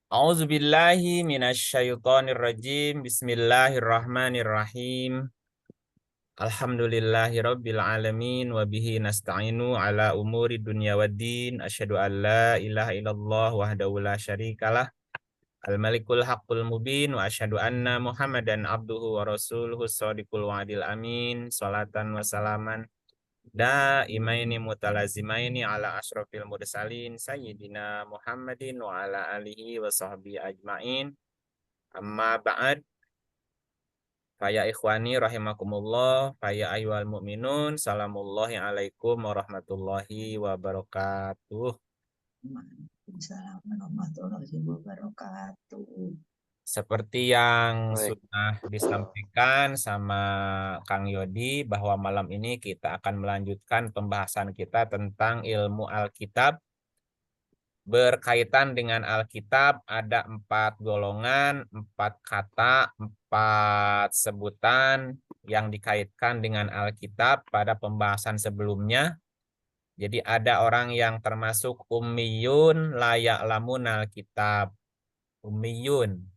A'udzubillahi minasyaitonirrajim. Bismillahirrahmanirrahim. Alhamdulillahirabbil alamin wa bihi nasta'inu ala umuri dunya waddin. Asyhadu an la ilaha illallah wahdahu la syarikalah. Al-Malikul Haqqul Mubin wa asyhadu anna Muhammadan abduhu wa rasuluhu shadiqul wa'dil amin. Salatan wa salaman daimaini mutalazimaini ala asyrafil mursalin sayyidina Muhammadin wa ala alihi wa sahbihi ajmain. Amma ba'd, faya ikhwani rahimakumullah, faya ayyuhal mu'minun, salamullahi alaikum warahmatullahi wabarakatuh. Waalaikumsalam warahmatullahi wabarakatuh. Seperti yang Baik. sudah disampaikan sama Kang Yodi, bahwa malam ini kita akan melanjutkan pembahasan kita tentang ilmu Alkitab. Berkaitan dengan Alkitab ada 4 golongan, 4 kata, 4 sebutan yang dikaitkan dengan Alkitab pada pembahasan sebelumnya. Jadi ada orang yang termasuk ummiyun la ya'lamun Alkitab. Ummiyun.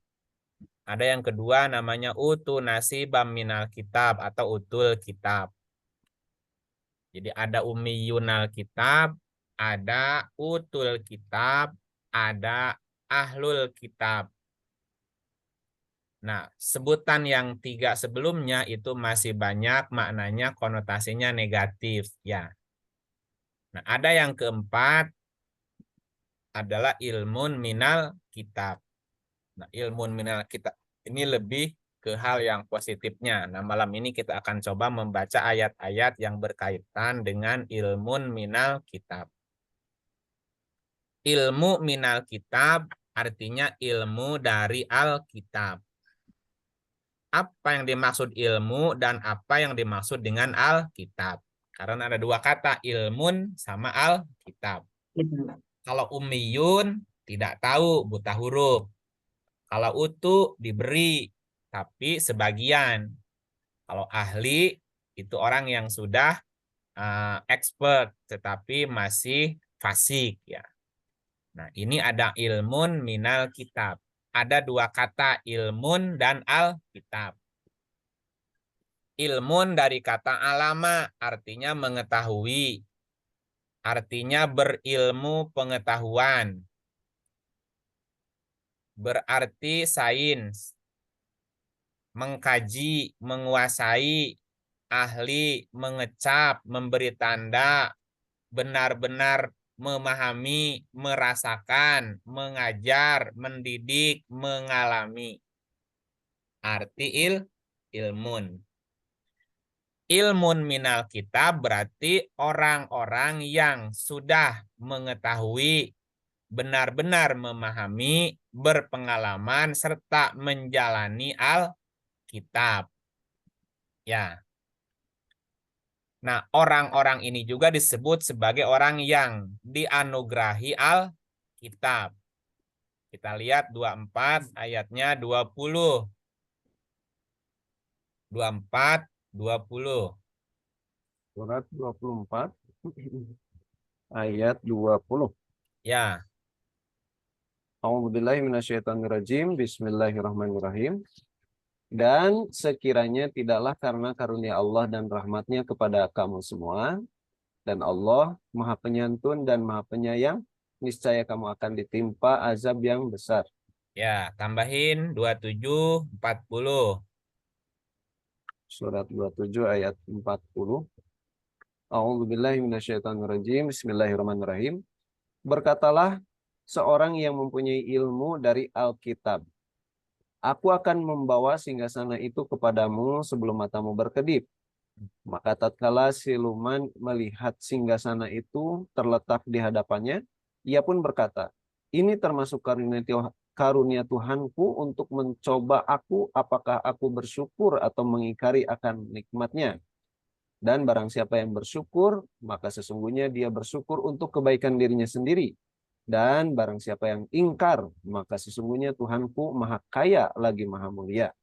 Ada yang kedua namanya utu nasibam minal kitab atau utul kitab. Jadi ada ummiyun Alkitab, ada utul kitab, ada ahlul kitab. Nah, sebutan yang 3 sebelumnya itu masih banyak maknanya konotasinya negatif ya. Nah, ada yang keempat adalah ilmun minal kitab. Nah, ilmun minal kitab ini lebih ke hal yang positifnya. Nah, malam ini kita akan coba membaca ayat-ayat yang berkaitan dengan ilmun minal kitab. Ilmu minal kitab artinya ilmu dari Alkitab. Apa yang dimaksud ilmu dan apa yang dimaksud dengan Alkitab? Karena ada 2 kata, ilmun sama Alkitab. Kalau ummiyun tidak tahu, buta huruf. Kalau utu diberi, tapi sebagian. Kalau ahli itu orang yang sudah expert, tetapi masih fasik ya. Nah, ini ada ilmun minal kitab. Ada 2 kata, ilmun dan alkitab. Ilmun dari kata alama, artinya mengetahui. Artinya berilmu pengetahuan. Berarti sains. Mengkaji, menguasai, ahli, mengecap, memberi tanda, benar-benar memahami, merasakan, mengajar, mendidik, mengalami. Arti ilmun. Ilmun minal kitab berarti orang-orang yang sudah mengetahui, benar-benar memahami, berpengalaman, serta menjalani Alkitab. Ya. Nah, orang-orang ini juga disebut sebagai orang yang dianugerahi Alkitab. Kita lihat 24 ayatnya 20. 24, 20. Surat 24 ayat 20. Ya, A'udzubillahi minasyaitonirrajim. Bismillahirrahmanirrahim. Dan sekiranya tidaklah karena karunia Allah dan rahmatnya kepada kamu semua, dan Allah Maha Penyantun dan Maha Penyayang, niscaya kamu akan ditimpa azab yang besar. ya, tambahin 27, 40. Surat 27 ayat 40. A'udzubillahi minasyaitonirrajim. Bismillahirrahmanirrahim. Berkatalah seorang yang mempunyai ilmu dari Alkitab, aku akan membawa singgasana itu kepadamu sebelum matamu berkedip. Maka tatkala siluman melihat singgasana itu terletak di hadapannya, ia pun berkata, ini termasuk karunia Tuhanku untuk mencoba aku apakah aku bersyukur atau mengingkari akan nikmatnya. Dan barang siapa yang bersyukur, maka sesungguhnya dia bersyukur untuk kebaikan dirinya sendiri. Dan barang siapa yang ingkar, maka sesungguhnya Tuhanku maha kaya lagi maha mulia.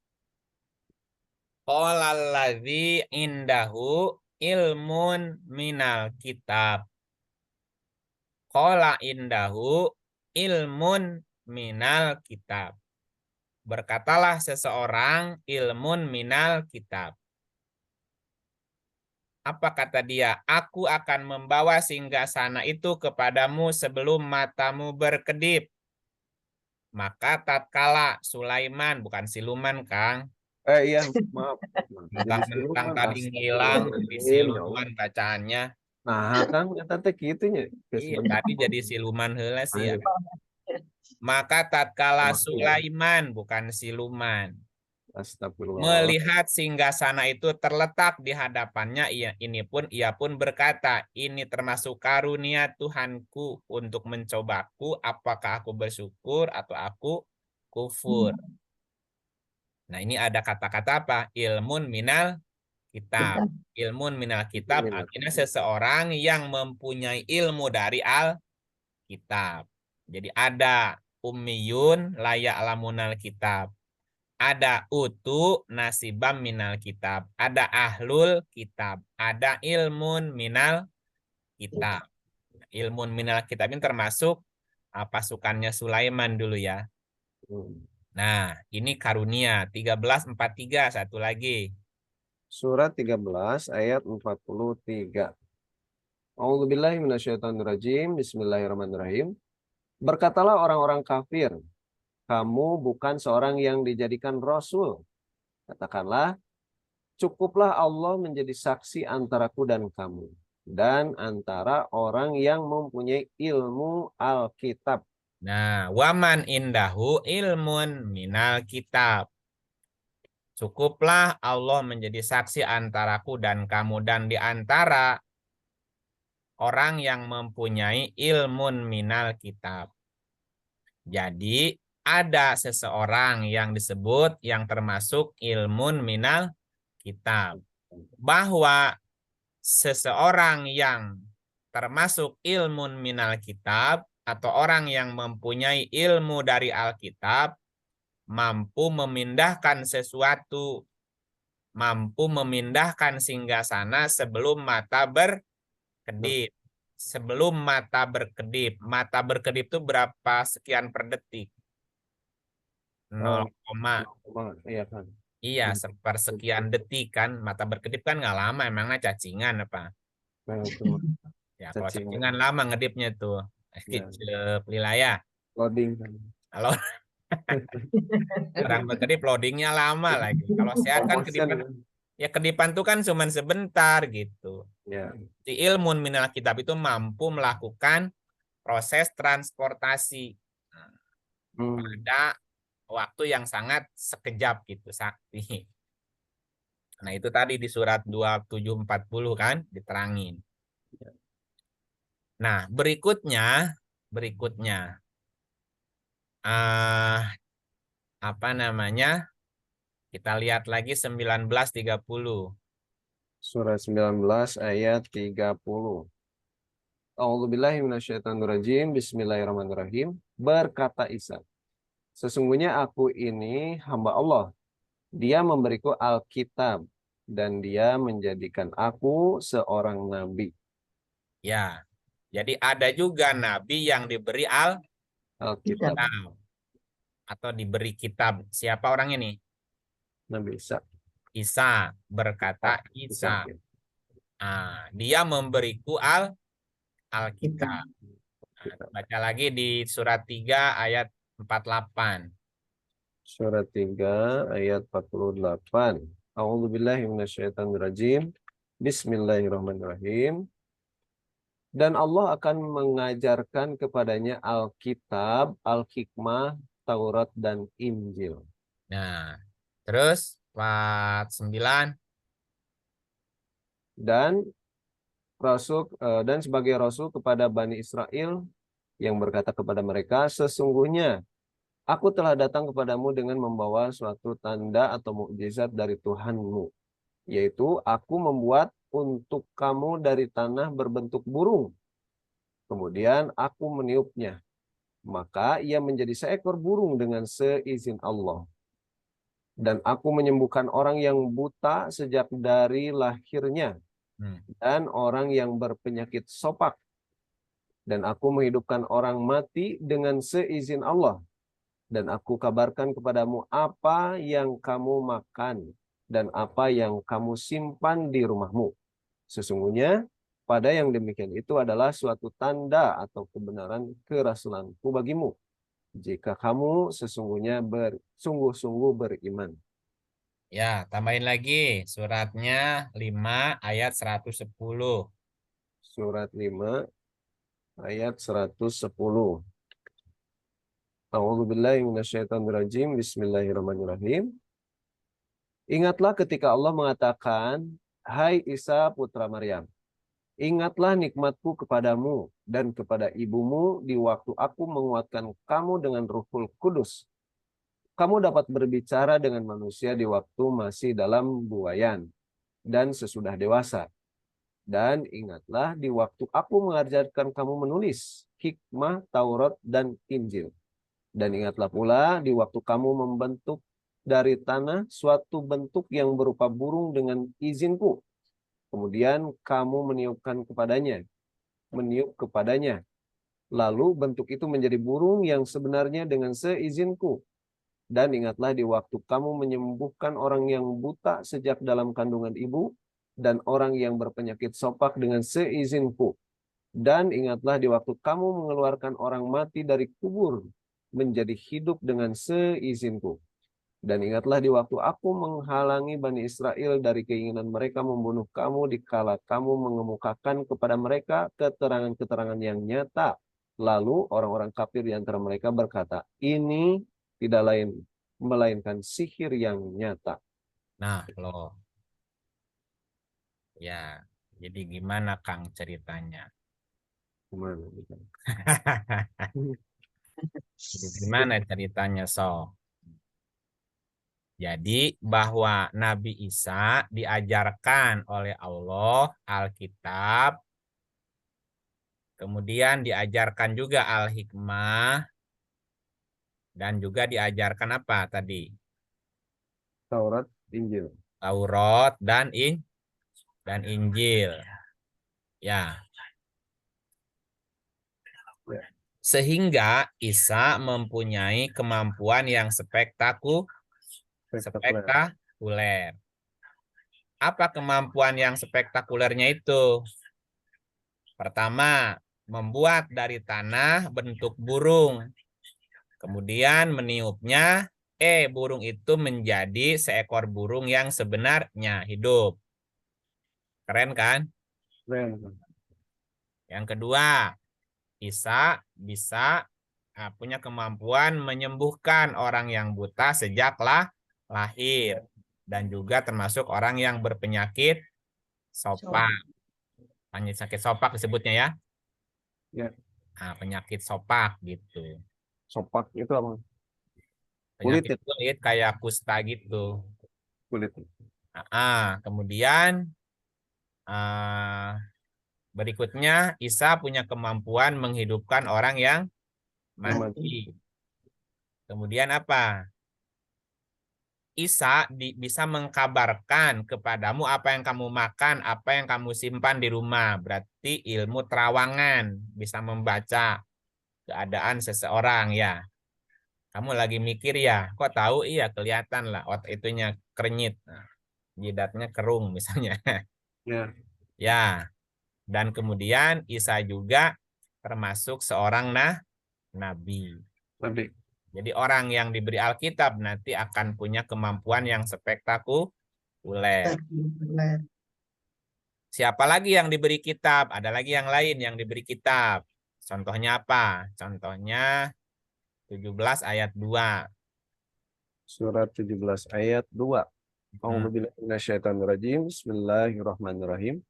Qalalladzi indahu ilmun minal kitab. Qala indahu ilmun minal kitab. Berkatalah seseorang, ilmun minal kitab. Apa kata dia? Aku akan membawa singgasana itu kepadamu sebelum matamu berkedip. Maka tatkala Sulaiman, bukan siluman, Kang. Iya, maaf. Jadi Mentang-mentang siluman. tadi ngilang, di Astagfirullahaladzim, ya Allah. siluman bacaannya. Nah, Kang, eta teh kitunya. Geus Iya, bener. tadi jadi siluman heula sih ya. Ayo, Maka tatkala maaf ya. Sulaiman, bukan siluman, Astagfirullah. melihat singgasana itu terletak di hadapannya, ia pun berkata, ini termasuk karunia Tuhanku untuk mencobaku, apakah aku bersyukur atau aku kufur. Nah, ini ada kata-kata apa? Ilmun minal kitab. Ilmun minal kitab Minat. artinya seseorang yang mempunyai ilmu dari Alkitab. Jadi ada ummiyun layak lamunal kitab. Ada utu nasibam minal kitab. Ada ahlul kitab. Ada ilmun minal kitab. Ilmun minal kitab ini termasuk pasukannya Sulaiman dulu ya. Nah, ini karunia 1343, satu lagi. Surat 13 ayat 43. A'udzubillahi minasyaitonirrajim. Bismillahirrahmanirrahim. Berkatalah orang-orang kafir, kamu bukan seorang yang dijadikan rasul. Katakanlah, cukuplah Allah menjadi saksi antaraku dan kamu, dan antara orang yang mempunyai ilmu Alkitab. Nah, waman indahu ilmun minal kitab. Cukuplah Allah menjadi saksi antaraku dan kamu, dan di antara orang yang mempunyai ilmun minal kitab. Jadi ada seseorang yang disebut yang termasuk ilmun minal kitab. Bahwa seseorang yang termasuk ilmun minal kitab atau orang yang mempunyai ilmu dari Alkitab mampu memindahkan sesuatu, mampu memindahkan singgasana sebelum mata berkedip. Sebelum mata berkedip. Mata berkedip itu berapa sekian per detik? 0, Iya kan. iya, sepersekian detik kan. Mata berkedip kan nggak lama, emangnya cacingan apa? Nah, itu Ya, kalau cacingan. cacingan lama ngedipnya tuh. Ya. Kicep wilayah. Loading kan. Kalau orang berkedip loadingnya lama lagi. Kalau sehat kan Motion, kedipan, kan? ya kedipan tuh kan cuman sebentar gitu. Ya. Di ilmu minal kitab itu mampu melakukan proses transportasi pada waktu yang sangat sekejap gitu, sakti. Nah, itu tadi di surat 2740 kan diterangin. Nah, berikutnya apa namanya? Kita lihat lagi 1930. Surat 19 ayat 30. A'udzubillahi minasyaitonirrajim. Bismillahirrahmanirrahim. Berkata Isa, sesungguhnya aku ini hamba Allah. Dia memberiku Alkitab dan dia menjadikan aku seorang nabi. Ya. Jadi ada juga nabi yang diberi Alkitab. atau diberi kitab. Siapa orang ini? Nabi Isa. Isa, berkata Isa. Dia memberiku Alkitab. Baca lagi di surat 3 ayat 48. Surat 3 ayat 48. A'udzubillahi minasyaitonirrajim. Bismillahirrahmanirrahim. Dan Allah akan mengajarkan kepadanya Alkitab, Al-Hikmah, Taurat, dan Injil. Nah, terus 49. Dan sebagai Rasul kepada Bani Israel yang berkata kepada mereka, sesungguhnya aku telah datang kepadamu dengan membawa suatu tanda atau mukjizat dari Tuhanmu, yaitu aku membuat untuk kamu dari tanah berbentuk burung. Kemudian aku meniupnya, maka ia menjadi seekor burung dengan seizin Allah. Dan aku menyembuhkan orang yang buta sejak dari lahirnya, dan orang yang berpenyakit sopak. Dan aku menghidupkan orang mati dengan seizin Allah. Dan aku kabarkan kepadamu apa yang kamu makan dan apa yang kamu simpan di rumahmu. Sesungguhnya pada yang demikian itu adalah suatu tanda atau kebenaran kerasulanku bagimu, jika kamu sesungguhnya bersungguh-sungguh beriman. Ya, tambahin lagi suratnya 5 ayat 110. Surat 5 ayat 110. A'udzubillahi minasyaitonirrajim. Bismillahirrahmanirrahim. Ingatlah ketika Allah mengatakan, "Hai Isa putra Maryam, ingatlah nikmatku kepadamu dan kepada ibumu di waktu aku menguatkan kamu dengan Ruhul Kudus. Kamu dapat berbicara dengan manusia di waktu masih dalam buayan dan sesudah dewasa. Dan ingatlah di waktu aku mengajarkan kamu menulis hikmah, Taurat, dan Injil. Dan ingatlah pula di waktu kamu membentuk dari tanah suatu bentuk yang berupa burung dengan izinku. Kemudian kamu meniup kepadanya. Lalu bentuk itu menjadi burung yang sebenarnya dengan seizinku. Dan ingatlah di waktu kamu menyembuhkan orang yang buta sejak dalam kandungan ibu, dan orang yang berpenyakit sopak dengan seizinku. Dan ingatlah di waktu kamu mengeluarkan orang mati dari kubur menjadi hidup dengan seizinku. Dan ingatlah di waktu aku menghalangi Bani Israel dari keinginan mereka membunuh kamu dikala kamu mengemukakan kepada mereka keterangan-keterangan yang nyata. Lalu orang-orang kafir di antara mereka berkata, ini tidak lain melainkan sihir yang nyata. Nah, loh. Ya, jadi gimana Kang ceritanya? Gimana? Jadi gimana ceritanya, So? Jadi bahwa Nabi Isa diajarkan oleh Allah Alkitab, kemudian diajarkan juga Al-Hikmah, dan juga diajarkan apa tadi? Taurat, Injil. Taurat dan Injil. Ya, Ya. sehingga Isa mempunyai kemampuan yang spektakuler. Apa kemampuan yang spektakulernya itu? Pertama, membuat dari tanah bentuk burung. Kemudian meniupnya, burung itu menjadi seekor burung yang sebenarnya hidup. Keren kan? Keren. Yang kedua, Isa bisa punya kemampuan menyembuhkan orang yang buta sejak lahir. Dan juga termasuk orang yang berpenyakit sopak. Penyakit sopak disebutnya ya. Ya. Nah, penyakit sopak gitu. Sopak itu apa? Penyakit kulit kayak kusta gitu. Kulit. Kemudian berikutnya Isa punya kemampuan menghidupkan orang yang mati. Kemudian apa? Isa bisa mengkabarkan kepadamu apa yang kamu makan, apa yang kamu simpan di rumah. Berarti ilmu terawangan, bisa membaca keadaan seseorang ya. Kamu lagi mikir ya, kok tahu? Iya, kelihatan lah otak itunya krenyit. Nah, jidatnya kerung misalnya. Ya. Ya, dan kemudian Isa juga termasuk seorang nabi. Nabi. Jadi orang yang diberi Alkitab nanti akan punya kemampuan yang spektakuler. Siapa lagi yang diberi kitab? Ada lagi yang lain yang diberi kitab. Contohnya apa? Contohnya 17 ayat 2. Surat 17 ayat 2. Bismillahirrahmanirrahim.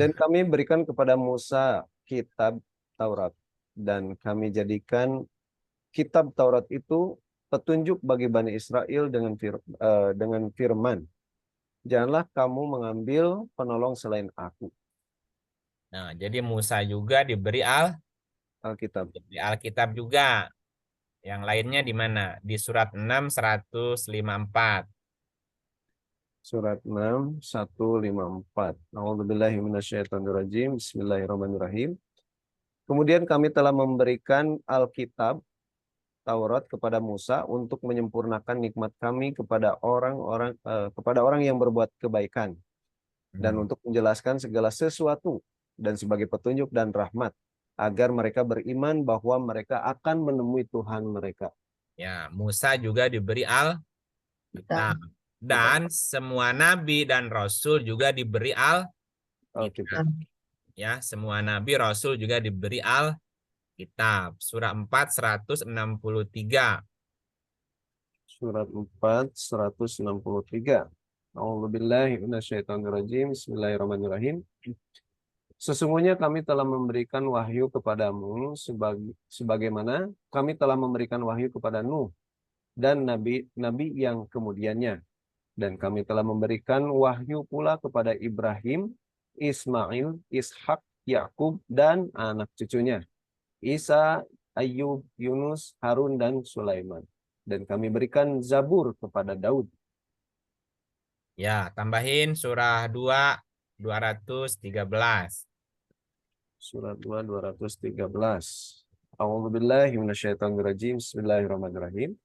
Dan kami berikan kepada Musa kitab Taurat, dan kami jadikan kitab Taurat itu petunjuk bagi Bani Israel dengan firman, janganlah kamu mengambil penolong selain aku. Nah, jadi Musa juga diberi Alkitab. Alkitab juga. Yang lainnya di mana? Di surat 6, 154. Surat 6, 154. A'udzubillahi minasyaitonirrajim. Bismillahirrahmanirrahim. Kemudian kami telah memberikan Alkitab Taurat kepada Musa untuk menyempurnakan nikmat kami kepada orang yang berbuat kebaikan dan untuk menjelaskan segala sesuatu dan sebagai petunjuk dan rahmat agar mereka beriman bahwa mereka akan menemui Tuhan mereka. Ya, Musa juga diberi Alkitab. Kitab. Dan semua nabi dan rasul juga diberi Alkitab. ya, semua nabi rasul juga diberi Alkitab. Surah 4 163. Surat 4 163. A'udzubillahi minasyaitonirrajim. Bismillahirrahmanirrahim. Sesungguhnya kami telah memberikan wahyu kepadamu sebagaimana kami telah memberikan wahyu kepada Nuh dan nabi-nabi yang kemudiannya. Dan kami telah memberikan wahyu pula kepada Ibrahim, Ismail, Ishak, Yakub, dan anak cucunya, Isa, Ayub, Yunus, Harun, dan Sulaiman. Dan kami berikan Zabur kepada Daud. Ya, tambahin surah 2 213. Surat 2, 213. A'udzubillahi minasyaitonirrajim. Bismillahirrahmanirrahim.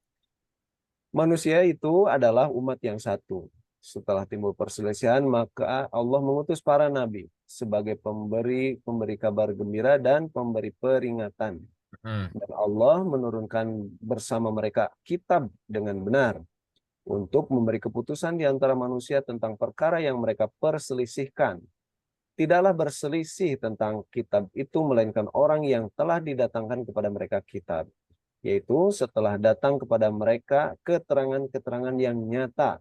Manusia itu adalah umat yang satu. Setelah timbul perselisihan, maka Allah mengutus para nabi sebagai pemberi kabar gembira dan pemberi peringatan. Dan Allah menurunkan bersama mereka kitab dengan benar untuk memberi keputusan di antara manusia tentang perkara yang mereka perselisihkan. Tidaklah berselisih tentang kitab itu melainkan orang yang telah didatangkan kepada mereka kitab, yaitu setelah datang kepada mereka keterangan-keterangan yang nyata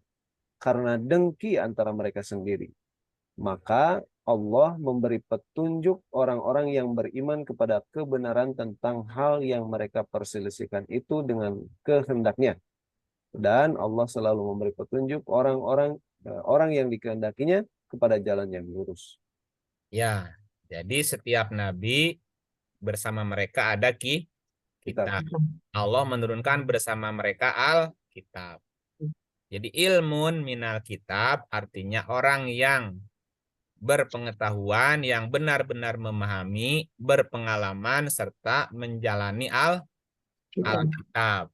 karena dengki antara mereka sendiri. Maka Allah memberi petunjuk orang-orang yang beriman kepada kebenaran tentang hal yang mereka perselisihkan itu dengan kehendaknya. Dan Allah selalu memberi petunjuk orang yang dikehendakinya kepada jalan yang lurus. Ya, jadi setiap nabi bersama mereka ada kitab. Allah menurunkan bersama mereka Alkitab. Jadi ilmun minal kitab artinya orang yang berpengetahuan, yang benar-benar memahami, berpengalaman, serta menjalani Alkitab.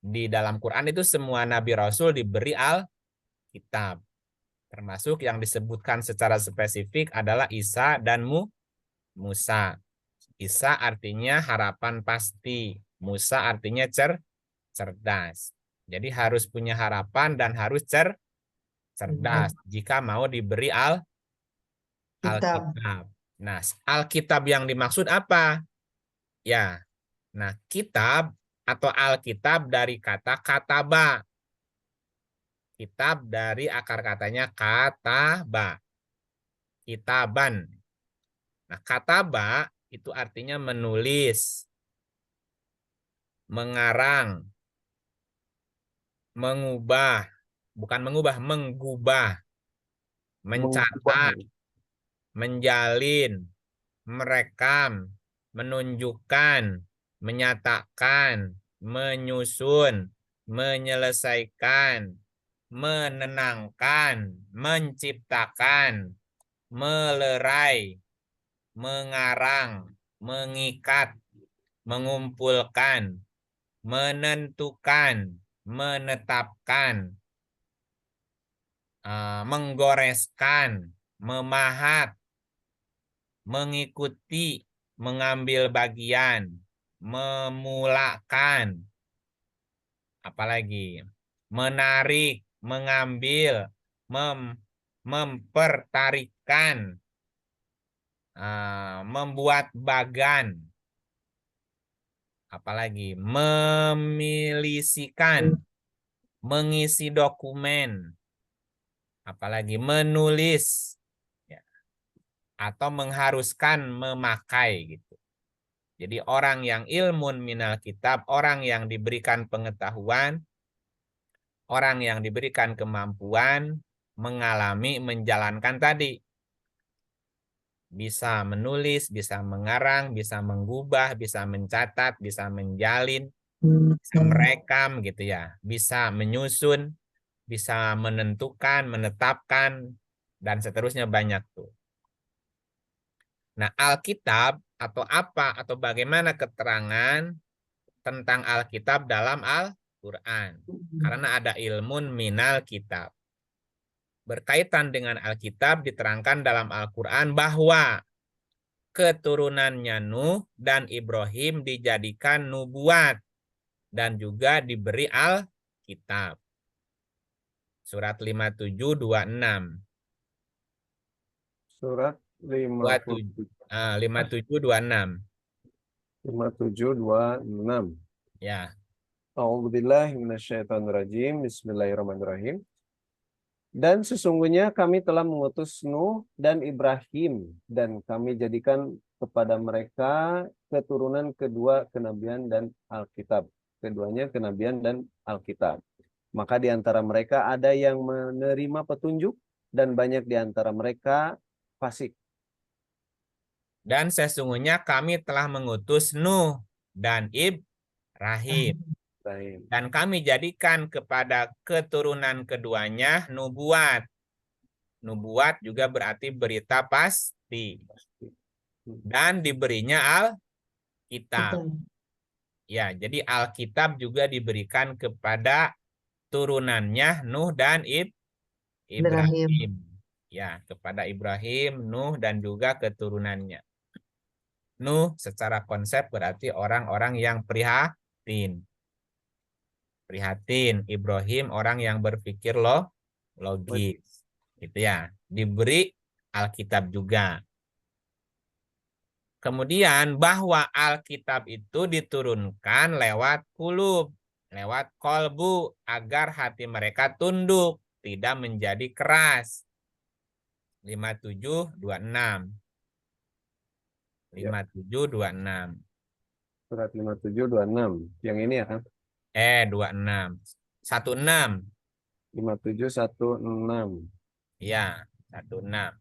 Di dalam Quran itu semua nabi rasul diberi Alkitab. Termasuk yang disebutkan secara spesifik adalah Isa dan Musa. Isa artinya harapan pasti. Musa artinya cerdas. Jadi harus punya harapan dan harus cerdas jika mau diberi Alkitab. Nah, Alkitab yang dimaksud apa? Ya, nah kitab atau Alkitab dari kata kataba. Kitab dari akar katanya kataba. Kitaban. Nah, kataba itu artinya menulis, mengarang, mengubah, bukan menggubah, mencatat, menjalin, merekam, menunjukkan, menyatakan, menyusun, menyelesaikan, menenangkan, menciptakan, melerai, mengarang, mengikat, mengumpulkan, menentukan, menetapkan, menggoreskan, memahat, mengikuti, mengambil bagian, memulakan, apalagi menarik, mengambil, mempertarikan, membuat bagan, apalagi memilisikan, mengisi dokumen, apalagi menulis, ya, atau mengharuskan memakai gitu. Jadi orang yang ilmun minal kitab, orang yang diberikan pengetahuan, orang yang diberikan kemampuan mengalami, menjalankan tadi. Bisa menulis, bisa mengarang, bisa menggubah, bisa mencatat, bisa menjalin, bisa merekam gitu ya. Bisa menyusun, bisa menentukan, menetapkan, dan seterusnya banyak tuh. Nah, Alkitab atau apa atau bagaimana keterangan tentang Alkitab dalam Al-Quran. Karena ada ilmun minal kitab. Berkaitan dengan Alkitab diterangkan dalam Al-Quran bahwa keturunannya Nuh dan Ibrahim dijadikan nubuat dan juga diberi Alkitab. Surat 5726. Surat 5726. 5726. Ya. A'udzubillahi minasyaitonirrajim. Bismillahirrahmanirrahim. Dan sesungguhnya kami telah mengutus Nuh dan Ibrahim, dan kami jadikan kepada mereka keturunan kedua kenabian dan Alkitab. Keduanya kenabian dan Alkitab. Maka di antara mereka ada yang menerima petunjuk dan banyak di antara mereka fasik. Dan sesungguhnya kami telah mengutus Nuh dan Ibrahim. Baik. Dan kami jadikan kepada keturunan keduanya nubuat. Nubuat juga berarti berita pasti. Dan diberinya Alkitab. Betul. Ya, jadi Alkitab juga diberikan kepada turunannya Nuh dan Ibrahim. Ya, kepada Ibrahim, Nuh, dan juga keturunannya. Nuh secara konsep berarti orang-orang yang prihatin. Prihatin. Ibrahim orang yang berpikir logis. Gitu ya. Diberi Alkitab juga. Kemudian bahwa Alkitab itu diturunkan lewat kulub, lewat kolbu, agar hati mereka tunduk, tidak menjadi keras. 5726. 5726. Surat 5726. Yang ini ya kan? 26. 16. 5716. Ya, 16.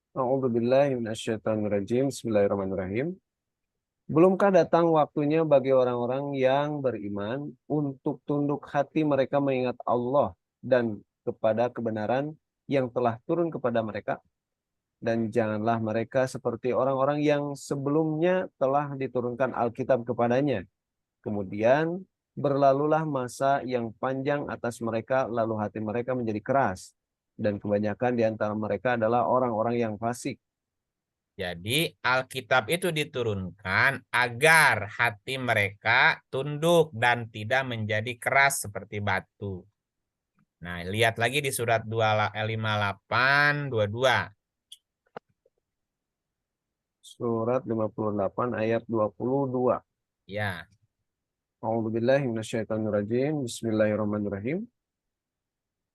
A'udzubillahi minasyaitonirrajim. Bismillahirrahmanirrahim. Belumkah datang waktunya bagi orang-orang yang beriman untuk tunduk hati mereka mengingat Allah dan kepada kebenaran yang telah turun kepada mereka? Dan janganlah mereka seperti orang-orang yang sebelumnya telah diturunkan Alkitab kepadanya. Kemudian berlalulah masa yang panjang atas mereka, lalu hati mereka menjadi keras. Dan kebanyakan di antara mereka adalah orang-orang yang fasik. Jadi Alkitab itu diturunkan agar hati mereka tunduk dan tidak menjadi keras seperti batu. Nah, lihat lagi di surat 58, 22. Surat 58 ayat 22. Ya. A'udzubillahi minasyaitonirrajim. Bismillahirrahmanirrahim.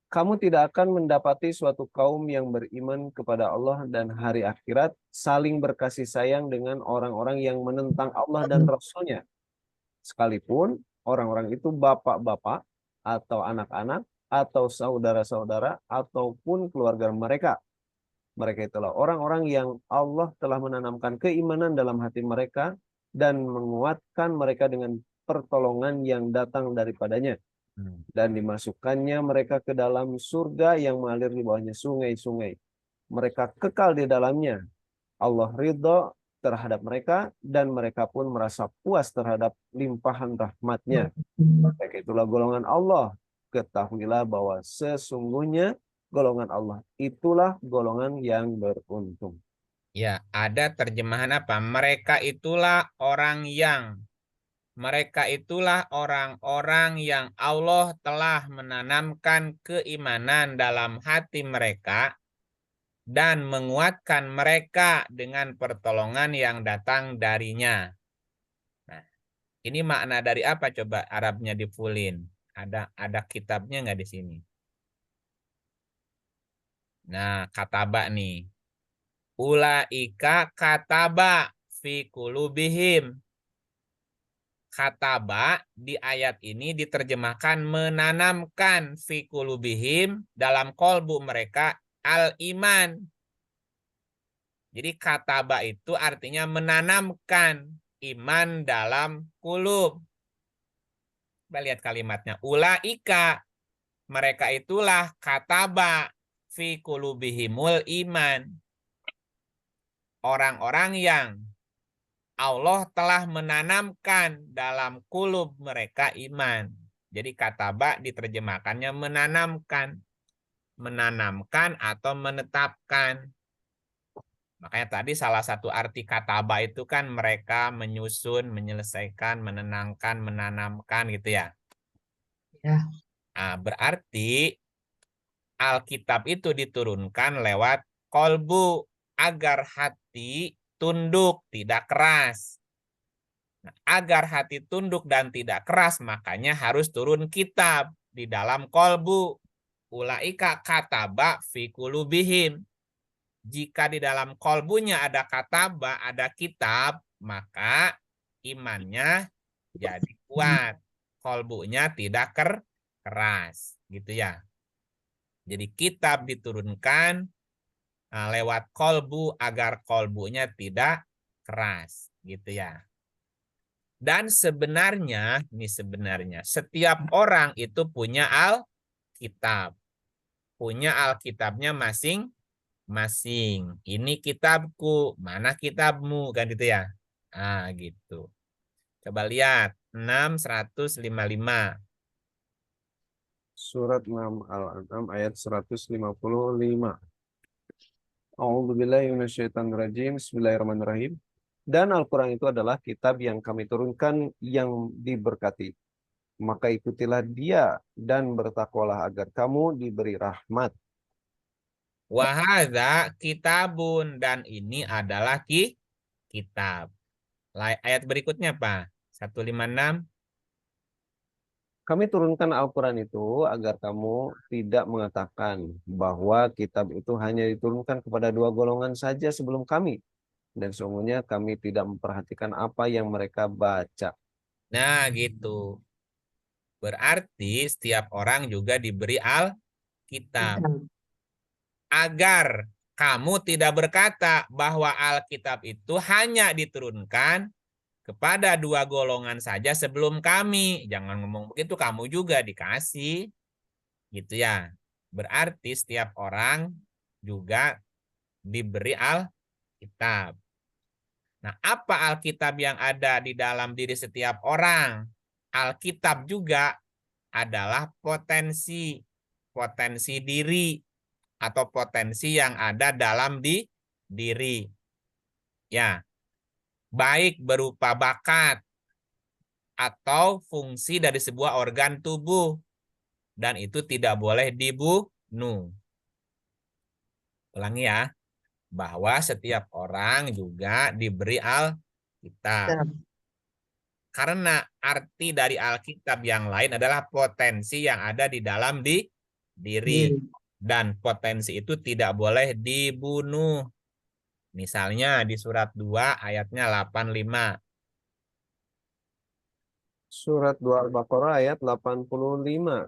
Kamu tidak akan mendapati suatu kaum yang beriman kepada Allah dan hari akhirat saling berkasih sayang dengan orang-orang yang menentang Allah dan Rasul-Nya. Sekalipun orang-orang itu bapak-bapak atau anak-anak atau saudara-saudara ataupun keluarga mereka. Mereka itulah orang-orang yang Allah telah menanamkan keimanan dalam hati mereka dan menguatkan mereka dengan pertolongan yang datang daripadanya. Dan dimasukkannya mereka ke dalam surga yang mengalir di bawahnya sungai-sungai. Mereka kekal di dalamnya. Allah ridho terhadap mereka dan mereka pun merasa puas terhadap limpahan rahmatnya. Mereka itulah golongan Allah. Ketahuilah bahwa sesungguhnya golongan Allah itulah golongan yang beruntung. Ya, ada terjemahan apa? Mereka itulah orang-orang yang Allah telah menanamkan keimanan dalam hati mereka dan menguatkan mereka dengan pertolongan yang datang darinya. Nah, ini makna dari apa coba Arabnya difulin? Ada kitabnya nggak di sini? Nah, kataba nih. Ulaika kataba fi kulubihim. Kataba di ayat ini diterjemahkan menanamkan fi kulubihim dalam kolbu mereka al-iman. Jadi kataba itu artinya menanamkan iman dalam kulub. Kita lihat kalimatnya. Ulaika, mereka itulah kataba fi kulubihimul iman. Orang-orang yang Allah telah menanamkan dalam kulub mereka iman. Jadi kataba diterjemahkannya menanamkan. Menanamkan atau menetapkan. Makanya tadi salah satu arti kataba itu kan mereka menyusun, menyelesaikan, menenangkan, menanamkan gitu ya. Ya. Nah, berarti Alkitab itu diturunkan lewat kolbu agar hati tunduk, tidak keras. Nah, agar hati tunduk dan tidak keras, makanya harus turun kitab di dalam kolbu. Ulaika kataba fi kulubihim. Jika di dalam kolbunya ada kataba, ada kitab, maka imannya jadi kuat. Kolbunya tidak keras, gitu ya. Jadi kitab diturunkan lewat kolbu agar kolbunya tidak keras, gitu ya. Dan sebenarnya, setiap orang itu punya Alkitab. Punya Alkitabnya masing-masing. Ini kitabku, mana kitabmu, kan gitu ya. Ah, gitu. Coba lihat 6:155. Surat 6 Al-An'am ayat 155. A'udzubillahi minasyaitonirrajim. Bismillahirrahmanirrahim. Dan Al-Quran itu adalah kitab yang kami turunkan yang diberkati. Maka ikutilah dia dan bertakwalah agar kamu diberi rahmat. Wahada kitabun, dan ini adalah kitab. Ayat berikutnya Pak. 156. Kami turunkan Al-Quran itu agar kamu tidak mengatakan bahwa kitab itu hanya diturunkan kepada dua golongan saja sebelum kami. Dan sesungguhnya kami tidak memperhatikan apa yang mereka baca. Nah, gitu. Berarti setiap orang juga diberi Alkitab. Agar kamu tidak berkata bahwa Alkitab itu hanya diturunkan kepada dua golongan saja sebelum kami. Jangan ngomong begitu, kamu juga dikasih. Gitu ya. Berarti setiap orang juga diberi Alkitab. Nah, apa Alkitab yang ada di dalam diri setiap orang? Alkitab juga adalah potensi diri atau potensi yang ada dalam diri. Ya, baik berupa bakat atau fungsi dari sebuah organ tubuh, dan itu tidak boleh dibunuh. Ulangi ya, bahwa setiap orang juga diberi Alkitab. Karena arti dari Alkitab yang lain adalah potensi yang ada di dalam diri. Dan potensi itu tidak boleh dibunuh. Misalnya di surat 2 ayatnya 85. Surat 2 Al-Baqarah ayat 85.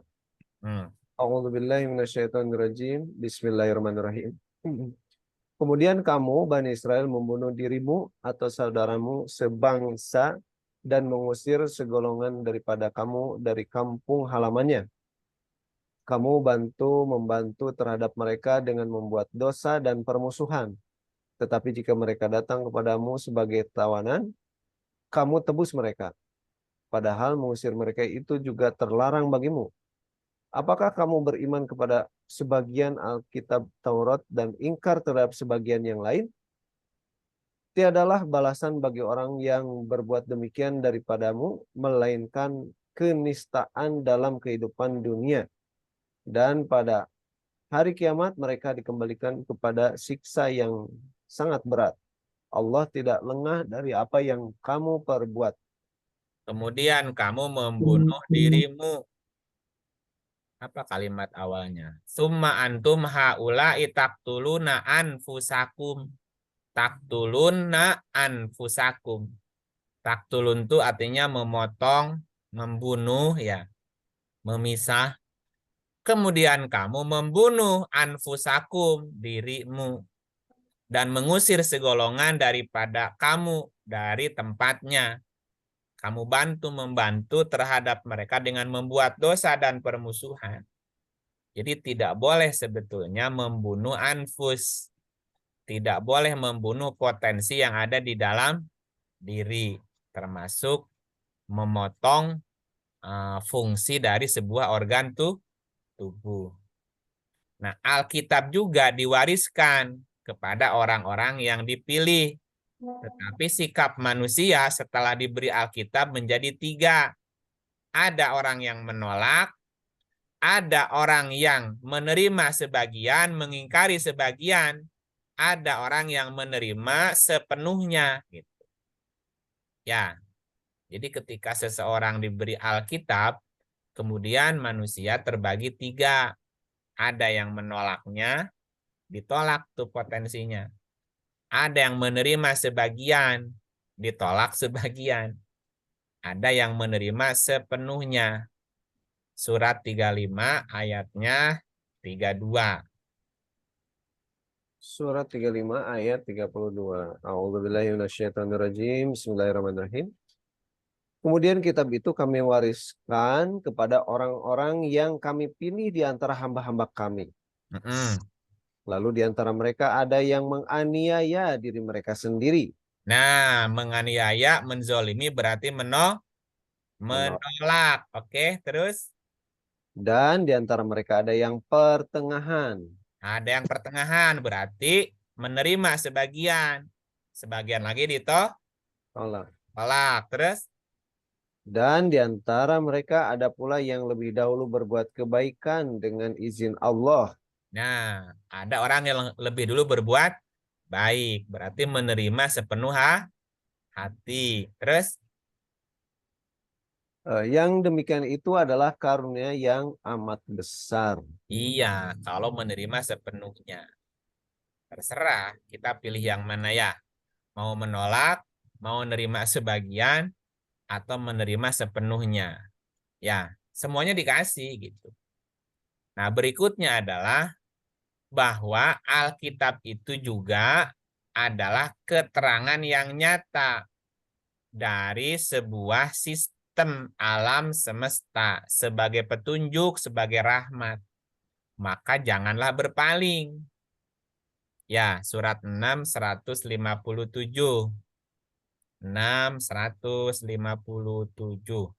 Hmm. A'udzubillahi minasyaitonirrajim. Bismillahirrahmanirrahim. Kemudian kamu, Bani Israel, membunuh dirimu atau saudaramu sebangsa dan mengusir segolongan daripada kamu dari kampung halamannya. Kamu membantu terhadap mereka dengan membuat dosa dan permusuhan. Tetapi jika mereka datang kepadamu sebagai tawanan, kamu tebus mereka. Padahal mengusir mereka itu juga terlarang bagimu. Apakah kamu beriman kepada sebagian Alkitab Taurat dan ingkar terhadap sebagian yang lain? Tiadalah balasan bagi orang yang berbuat demikian daripadamu, melainkan kenistaan dalam kehidupan dunia. Dan pada hari kiamat mereka dikembalikan kepada siksa yang sangat berat. Allah tidak lengah dari apa yang kamu perbuat. Kemudian kamu membunuh dirimu. Apa kalimat awalnya? Summa antum haula'i taqtuluna anfusakum. Taktuluna anfusakum. Taktulun itu artinya memotong, membunuh ya, memisah. Kemudian kamu membunuh anfusakum, dirimu, dan mengusir segolongan daripada kamu dari tempatnya. Kamu membantu terhadap mereka dengan membuat dosa dan permusuhan. Jadi tidak boleh sebetulnya membunuh anfus. Tidak boleh membunuh potensi yang ada di dalam diri, termasuk memotong fungsi dari sebuah organ tubuh. Nah, Alkitab juga diwariskan kepada orang-orang yang dipilih. Tetapi sikap manusia setelah diberi Alkitab menjadi 3. Ada orang yang menolak, ada orang yang menerima sebagian, mengingkari sebagian, ada orang yang menerima sepenuhnya. Gitu. Ya, jadi ketika seseorang diberi Alkitab, kemudian manusia terbagi 3. Ada yang menolaknya, ditolak tuh potensinya. Ada yang menerima sebagian, ditolak sebagian. Ada yang menerima sepenuhnya. Surat 35 ayatnya 32. Surat 35 ayat 32. A'udzubillahi minasyaitonirrajim. Bismillahirrahmanirrahim. Kemudian kitab itu kami wariskan kepada orang-orang yang kami pilih di antara hamba-hamba kami. Lalu di antara mereka ada yang menganiaya diri mereka sendiri. Nah, menganiaya, menzolimi berarti menolak. Oke, terus? Dan di antara mereka ada yang pertengahan. Ada yang pertengahan, berarti menerima sebagian. Sebagian lagi Tolak. ditolak. Terus? Dan di antara mereka ada pula yang lebih dahulu berbuat kebaikan dengan izin Allah. Nah, ada orang yang lebih dulu berbuat baik. Berarti menerima sepenuh hati. Terus? Yang demikian itu adalah karunia yang amat besar. Iya, kalau menerima sepenuhnya. Terserah kita pilih yang mana ya. Mau menolak, mau menerima sebagian, atau menerima sepenuhnya. Ya, semuanya dikasih gitu. Nah, berikutnya adalah bahwa Alkitab itu juga adalah keterangan yang nyata dari sebuah sistem alam semesta sebagai petunjuk, sebagai rahmat. Maka janganlah berpaling. Ya, surat 6, 157. 6, 157.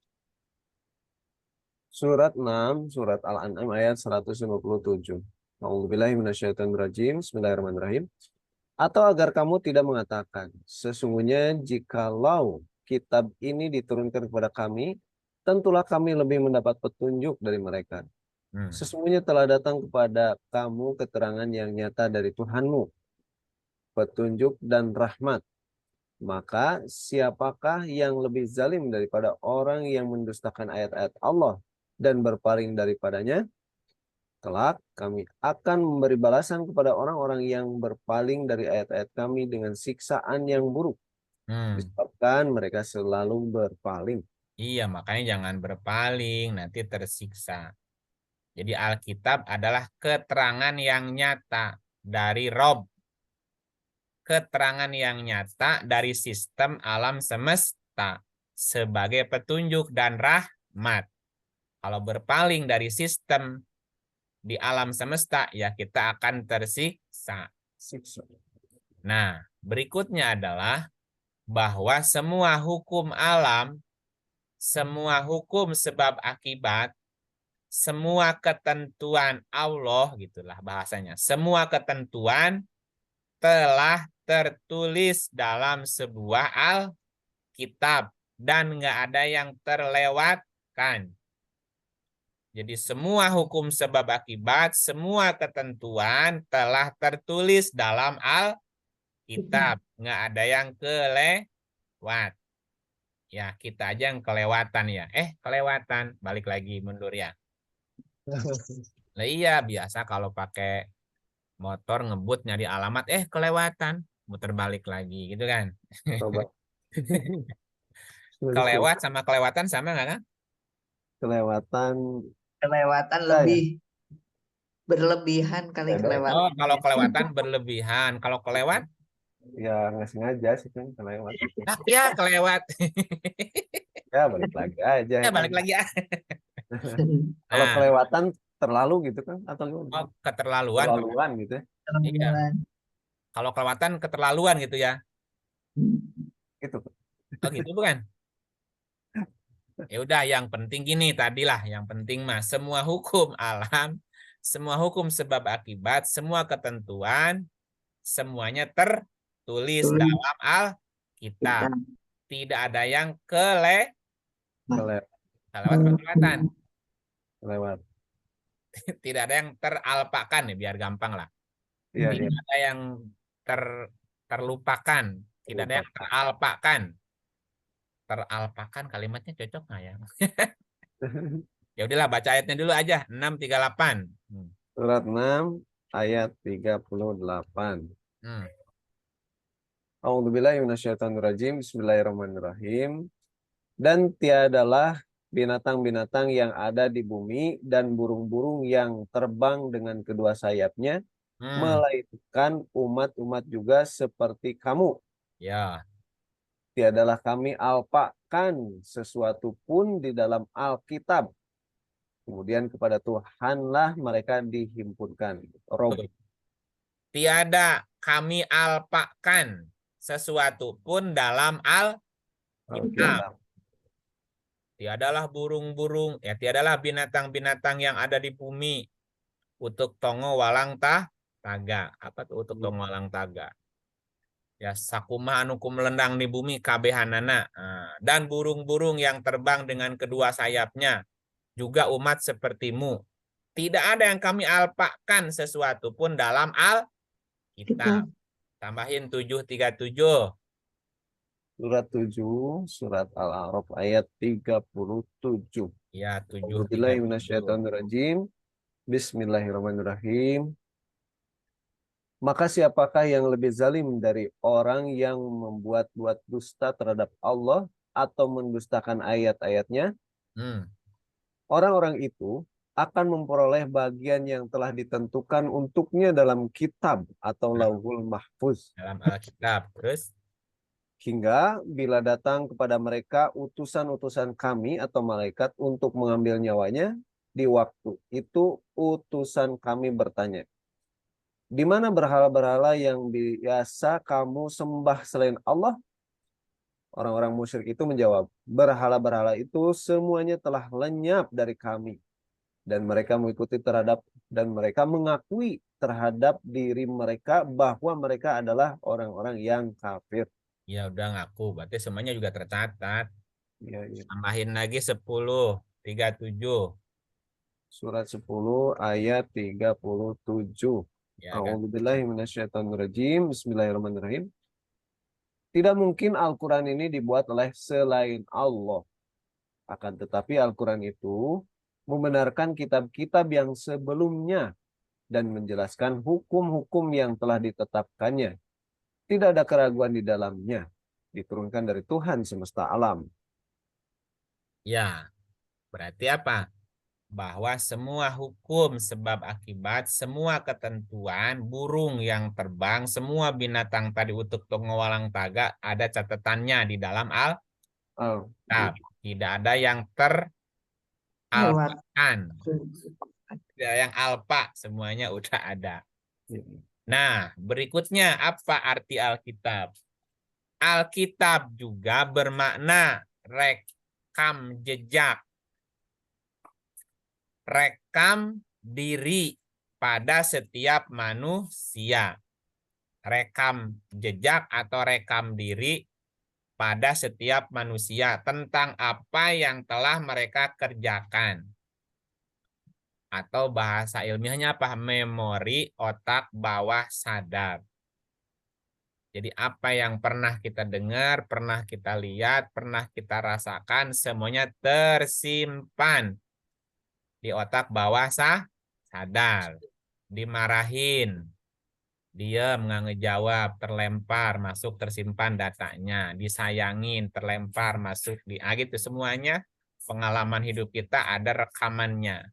Surat 6, surat Al-An'am ayat 157. A'udzubillahi minasyaitonirrajim. Bismillahirrahmanirrahim. Atau agar kamu tidak mengatakan, sesungguhnya jikalau kitab ini diturunkan kepada kami, tentulah kami lebih mendapat petunjuk dari mereka. Sesungguhnya telah datang kepada kamu keterangan yang nyata dari Tuhanmu, petunjuk dan rahmat. Maka siapakah yang lebih zalim daripada orang yang mendustakan ayat-ayat Allah dan berpaling daripadanya? Kelak kami akan memberi balasan kepada orang-orang yang berpaling dari ayat-ayat kami dengan siksaan yang buruk. Disebabkan mereka selalu berpaling. Iya, makanya jangan berpaling, nanti tersiksa. Jadi Alkitab adalah keterangan yang nyata dari Rob. Keterangan yang nyata dari sistem alam semesta sebagai petunjuk dan rahmat. Kalau berpaling dari sistem di alam semesta, ya kita akan tersiksa. Nah, berikutnya adalah bahwa semua hukum alam, semua hukum sebab akibat, semua ketentuan Allah, gitulah bahasanya. Semua ketentuan telah tertulis dalam sebuah Alkitab dan nggak ada yang terlewatkan. Jadi semua hukum sebab akibat, semua ketentuan telah tertulis dalam Alkitab. Nggak ada yang kelewat. Ya, kita aja yang kelewatan ya. Kelewatan. Balik lagi mundur ya. Nah, iya, biasa kalau pakai motor ngebut nyari alamat, kelewatan. Muter balik lagi gitu kan. Coba. Kelewat sama kelewatan sama nggak kan? Kelewatan. Kelewatan Ya, lebih berlebihan kali Beda. kelewatan. Oh, kalau kelewatan berlebihan. Kalau kelewat? Ya nggak sengaja sih kan kelewat. Ya, kelewat. Ya balik lagi aja. Ya, balik lagi ya. Kalau Nah, kelewatan terlalu gitu kan atau gimana? keterlaluan. Terlaluan gitu ya. Iya. Kalau kelewatan keterlaluan gitu ya. Gitu. Oh gitu bukan? Ya udah, yang penting gini tadilah, yang penting mah semua hukum alam, semua hukum sebab akibat, semua ketentuan, semuanya tertulis Tulis dalam Alkitab. kita. Tidak ada yang Kelewat. kelewat atau kelewatan. Kelewat. Tidak ada yang teralpakan ya, biar gampang lah. Iya, iya. Tidak ada yang ter terlupakan. Tidak ada yang Terlupakan. teralpakan. Teralpakan kalimatnya cocok nggak ya? Ya udahlah, baca ayatnya dulu aja. 638. Surat 6 ayat 38. Hmm. A'udzubillahi minasyaitonirrajim. Bismillahirrahmanirrahim. Dan tiadalah binatang-binatang yang ada di bumi dan burung-burung yang terbang dengan kedua sayapnya, Hmm. melainkan umat-umat juga seperti kamu. Ya. Tiadalah kami alpakan sesuatu pun di dalam Alkitab. Kemudian kepada Tuhanlah mereka dihimpunkan. Rob. Tiada kami alpakan sesuatu pun dalam Alkitab. Alkitab. Tiadalah burung-burung, ya tiadalah binatang-binatang yang ada di bumi. Utuk tongo walang taga. Apa tuh utuk tongo walang taga? Ya sakuma anu melendang di bumi kabehanana. Nah, dan burung-burung yang terbang dengan kedua sayapnya. Juga umat sepertimu. Tidak ada yang kami alpakan sesuatu pun dalam Alkitab. Kita. Tambahin 737. Surat 7, surat Al-A'raf ayat 37. Ya, 737. A'udzubillahiminasyaitonirrajim. Bismillahirrahmanirrahim. Maka siapakah yang lebih zalim dari orang yang membuat-buat dusta terhadap Allah atau mendustakan ayat-ayatnya? Hmm, Orang-orang itu akan memperoleh bagian yang telah ditentukan untuknya dalam kitab atau nah, lauhul mahfuz. dalam Alkitab. Terus, Hingga bila datang kepada mereka utusan-utusan kami atau malaikat untuk mengambil nyawanya, di waktu itu utusan kami bertanya, di mana berhala-berhala yang biasa kamu sembah selain Allah? Orang-orang musyrik itu menjawab, berhala-berhala itu semuanya telah lenyap dari kami. Dan mereka mengikuti terhadap dan mereka mengakui terhadap diri mereka bahwa mereka adalah orang-orang yang kafir. ya udah ngaku. Berarti semuanya juga tercatat. Ya, ya. Tambahin lagi 1037. Surat 10 ayat 37. Ya kan? A'udzubillahi minasyaitonirrajim. Bismillahirrahmanirrahim. Tidak mungkin Al-Quran ini dibuat oleh selain Allah. Akan tetapi Al-Quran itu membenarkan kitab-kitab yang sebelumnya dan menjelaskan hukum-hukum yang telah ditetapkannya. Tidak ada keraguan di dalamnya. Diturunkan dari Tuhan semesta alam. Ya, berarti apa? Bahwa semua hukum sebab akibat, semua ketentuan, burung yang terbang, semua binatang tadi utuk walang taga ada catatannya di dalam Oh, Alkitab. Tidak ada yang Lewat. teralpakan. Tidak ada yang alpa, semuanya udah ada. Nah, berikutnya apa arti Alkitab? Alkitab juga bermakna rekam jejak, rekam diri pada setiap manusia. Rekam jejak atau rekam diri pada setiap manusia tentang apa yang telah mereka kerjakan. Atau bahasa ilmiahnya apa? Memori otak bawah sadar. Jadi apa yang pernah kita dengar, pernah kita lihat, pernah kita rasakan, semuanya tersimpan di otak bawah sadar. Dimarahin, diam nggak ngejawab, terlempar, masuk tersimpan datanya. Disayangin, terlempar, masuk di gitu semuanya pengalaman hidup kita ada rekamannya.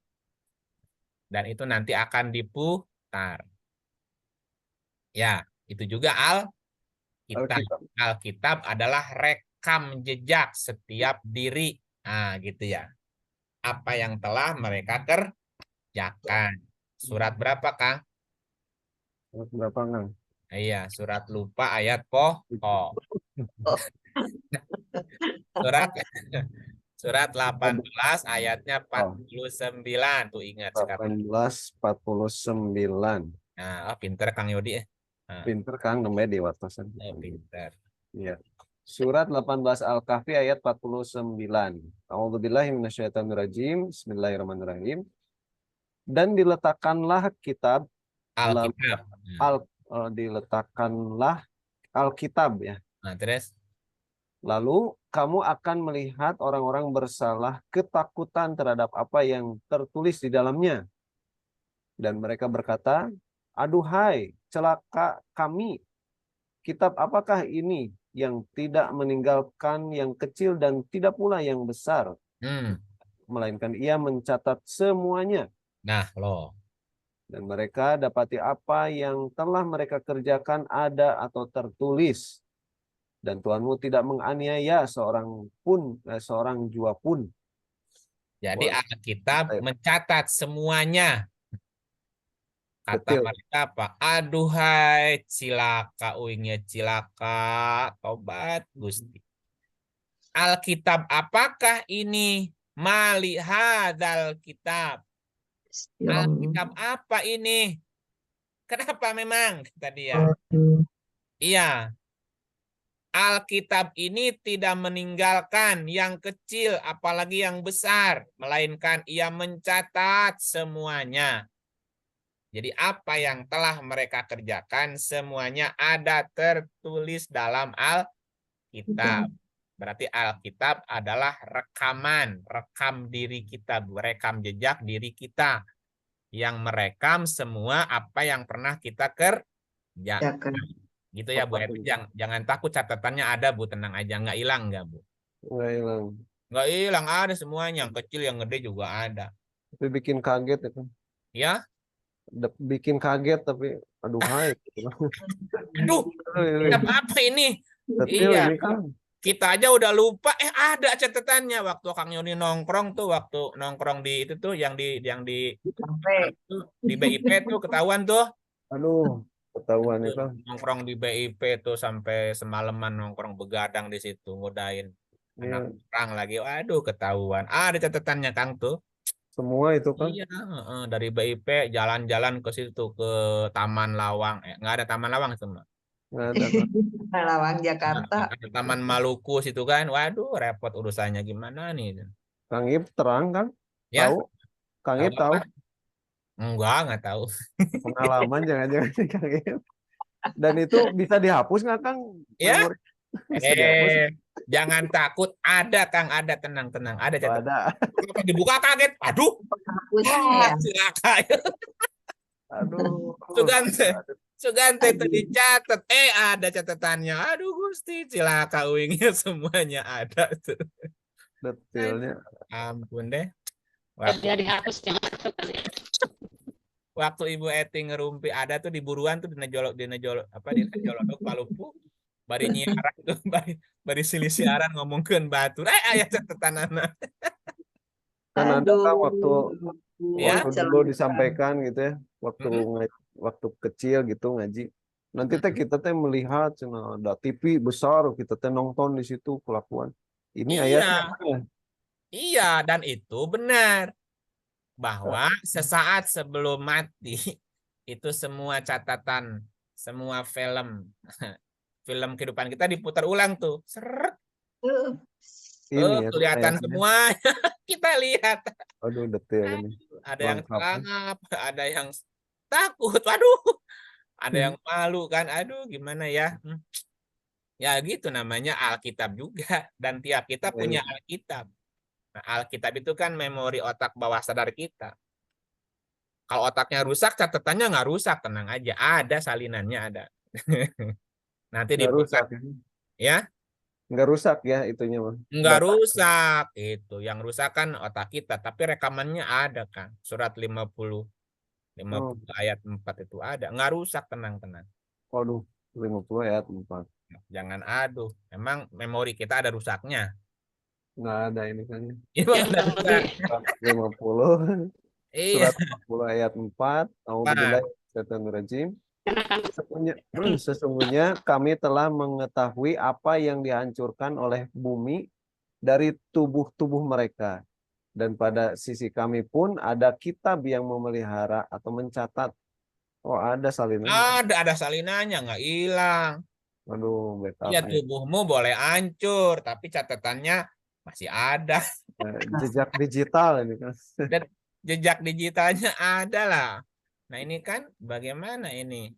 Dan itu nanti akan diputar. Ya, itu juga Alkitab. Alkitab adalah rekam jejak setiap diri. Nah, gitu ya. Apa yang telah mereka kerjakan. Surat berapa, Kang? Surat berapa, Kang? Iya, surat lupa ayat pokok. Oh, Surat surat 18 ayatnya Oh, 49 tuh ingat sekarang. 18:49. Nah, oh, pinter Kang Yodi ya. Nah, Pinter Kang namanya di Wartosan. pinter. Iya. Surat 18 Al-Kahfi ayat 49. A'udzubillahi minasyaitonirrajim. Bismillahirrahmanirrahim. Dan diletakkanlah kitab lalu Alkitab. Nah, al diletakkanlah Alkitab ya. nah, terus Lalu kamu akan melihat orang-orang bersalah ketakutan terhadap apa yang tertulis di dalamnya. Dan mereka berkata, aduhai, celaka kami. Kitab apakah ini yang tidak meninggalkan yang kecil dan tidak pula yang besar, hmm. melainkan ia mencatat semuanya. Nah, loh. Dan mereka dapati apa yang telah mereka kerjakan ada atau tertulis. Dan Tuhanmu tidak menganiaya seorang jua pun. Jadi Wah, Alkitab mencatat semuanya. Kata betul. mereka apa? Aduhai, cilaka uingnya cilaka. Tobat Gusti. Alkitab apakah ini? Mali hadzal kitab. Alkitab apa ini? Kenapa memang? Kata dia. Iya, Alkitab ini tidak meninggalkan yang kecil, apalagi yang besar, melainkan ia mencatat semuanya. Jadi apa yang telah mereka kerjakan semuanya ada tertulis dalam Alkitab. Berarti Alkitab adalah rekaman, rekam diri kita, rekam jejak diri kita yang merekam semua apa yang pernah kita kerjakan. Gitu ya Bu Evi. Jangan takut catatannya ada Bu, tenang aja, nggak hilang nggak Bu? Nggak hilang. Nggak hilang, ada semuanya, yang kecil yang gede juga ada. Tapi bikin kaget ya kan. Ya, Bikin kaget tapi aduhai. aduh, apa ini? Detail Iya, ini kan. kita aja udah lupa. Ada catatannya waktu Kang Yoni nongkrong tuh, waktu nongkrong di itu tuh di BIP tuh ketahuan tuh. Aduh, ketahuan itu. Nongkrong di BIP tuh sampai semalaman nongkrong begadang di situ ngodain anak Iya, orang lagi. Waduh, ketahuan. Ada catatannya Kang tuh. semua itu kan. Iya, dari BIP jalan-jalan ke situ ke Taman Lawang. Nggak ada Taman Lawang itu mah. Nggak ada kan. Lawang Jakarta. Ada Taman Maluku situ kan. Waduh, repot urusannya gimana nih? Kang Ip terang kan? Ya, Tahu? Kang tahu Ip apa? tahu? Nggak tahu. Pengalaman jangan-jangan Kang Ip. Dan itu bisa dihapus nggak Kang? Ya, Memori bisa dihapus? jangan takut. Ada Kang, ada, tenang-tenang. Ada Oh, catatan. ada. Kalau dibuka kaget. Aduh, Hapusnya ya. celaka. Aduh. Sugante. Sugante itu dicatat. Ada catatannya. Aduh Gusti, cilaka uingnya semuanya ada tuh. Detailnya. Ampun deh. Waktu, waktu Ibu Eti ngerumpi ada tuh di buruan tuh di nejolok apa di nejolok Palupu. Bari nyiaran tuh, bari silih siaran ngomongkeun batur. Aya catatan anak. Kan ada kan waktu Ya, dulu disampaikan gitu ya, waktu kecil gitu ngaji. Nanti teh kita teh melihat cenah ada TV besar, kita teh nonton di situ kelakuan. Ini ayatnya iya, apa ya? iya, dan itu benar bahwa sesaat sebelum mati itu semua catatan, semua film film kehidupan kita diputar ulang tuh. Seret, Ini ya kelihatan ayatnya. semua. Kita lihat. Aduh detail ini. Ada yang Lengkap. celangap, ada yang takut. Waduh, ada yang Hmm. malu kan. Aduh, gimana ya? Ya gitu namanya Alkitab juga. Dan tiap kita punya Alkitab. Nah, Alkitab itu kan memori otak bawah sadar kita. Kalau otaknya rusak, catatannya nggak rusak, tenang aja. Ada salinannya, ada. Nanti Nggak diputar, rusak. ya. Nggak rusak ya itunya mah. Nggak Data. rusak. Itu yang rusak kan otak kita. Tapi rekamannya ada kan. Surat 50 Oh, ayat 4 itu ada. Nggak rusak, tenang-tenang. waduh, 50 ayat 4. Jangan aduh. Memang memori kita ada rusaknya. Nggak ada ini kan. Emang ada rusak. Surat 50. Iya. Surat 50 ayat 4. A'udzubillahi minasyaitonir rajim. Sesungguhnya kami telah mengetahui apa yang dihancurkan oleh bumi dari tubuh-tubuh mereka. Dan pada sisi kami pun ada kitab yang memelihara atau mencatat. Oh, ada salinannya. Ada salinannya, nggak hilang. Aduh, Iya, backupnya. tubuhmu boleh hancur, tapi catatannya masih ada. Jejak digital ini kan. Dan jejak digitalnya ada lah. Nah ini kan bagaimana ini?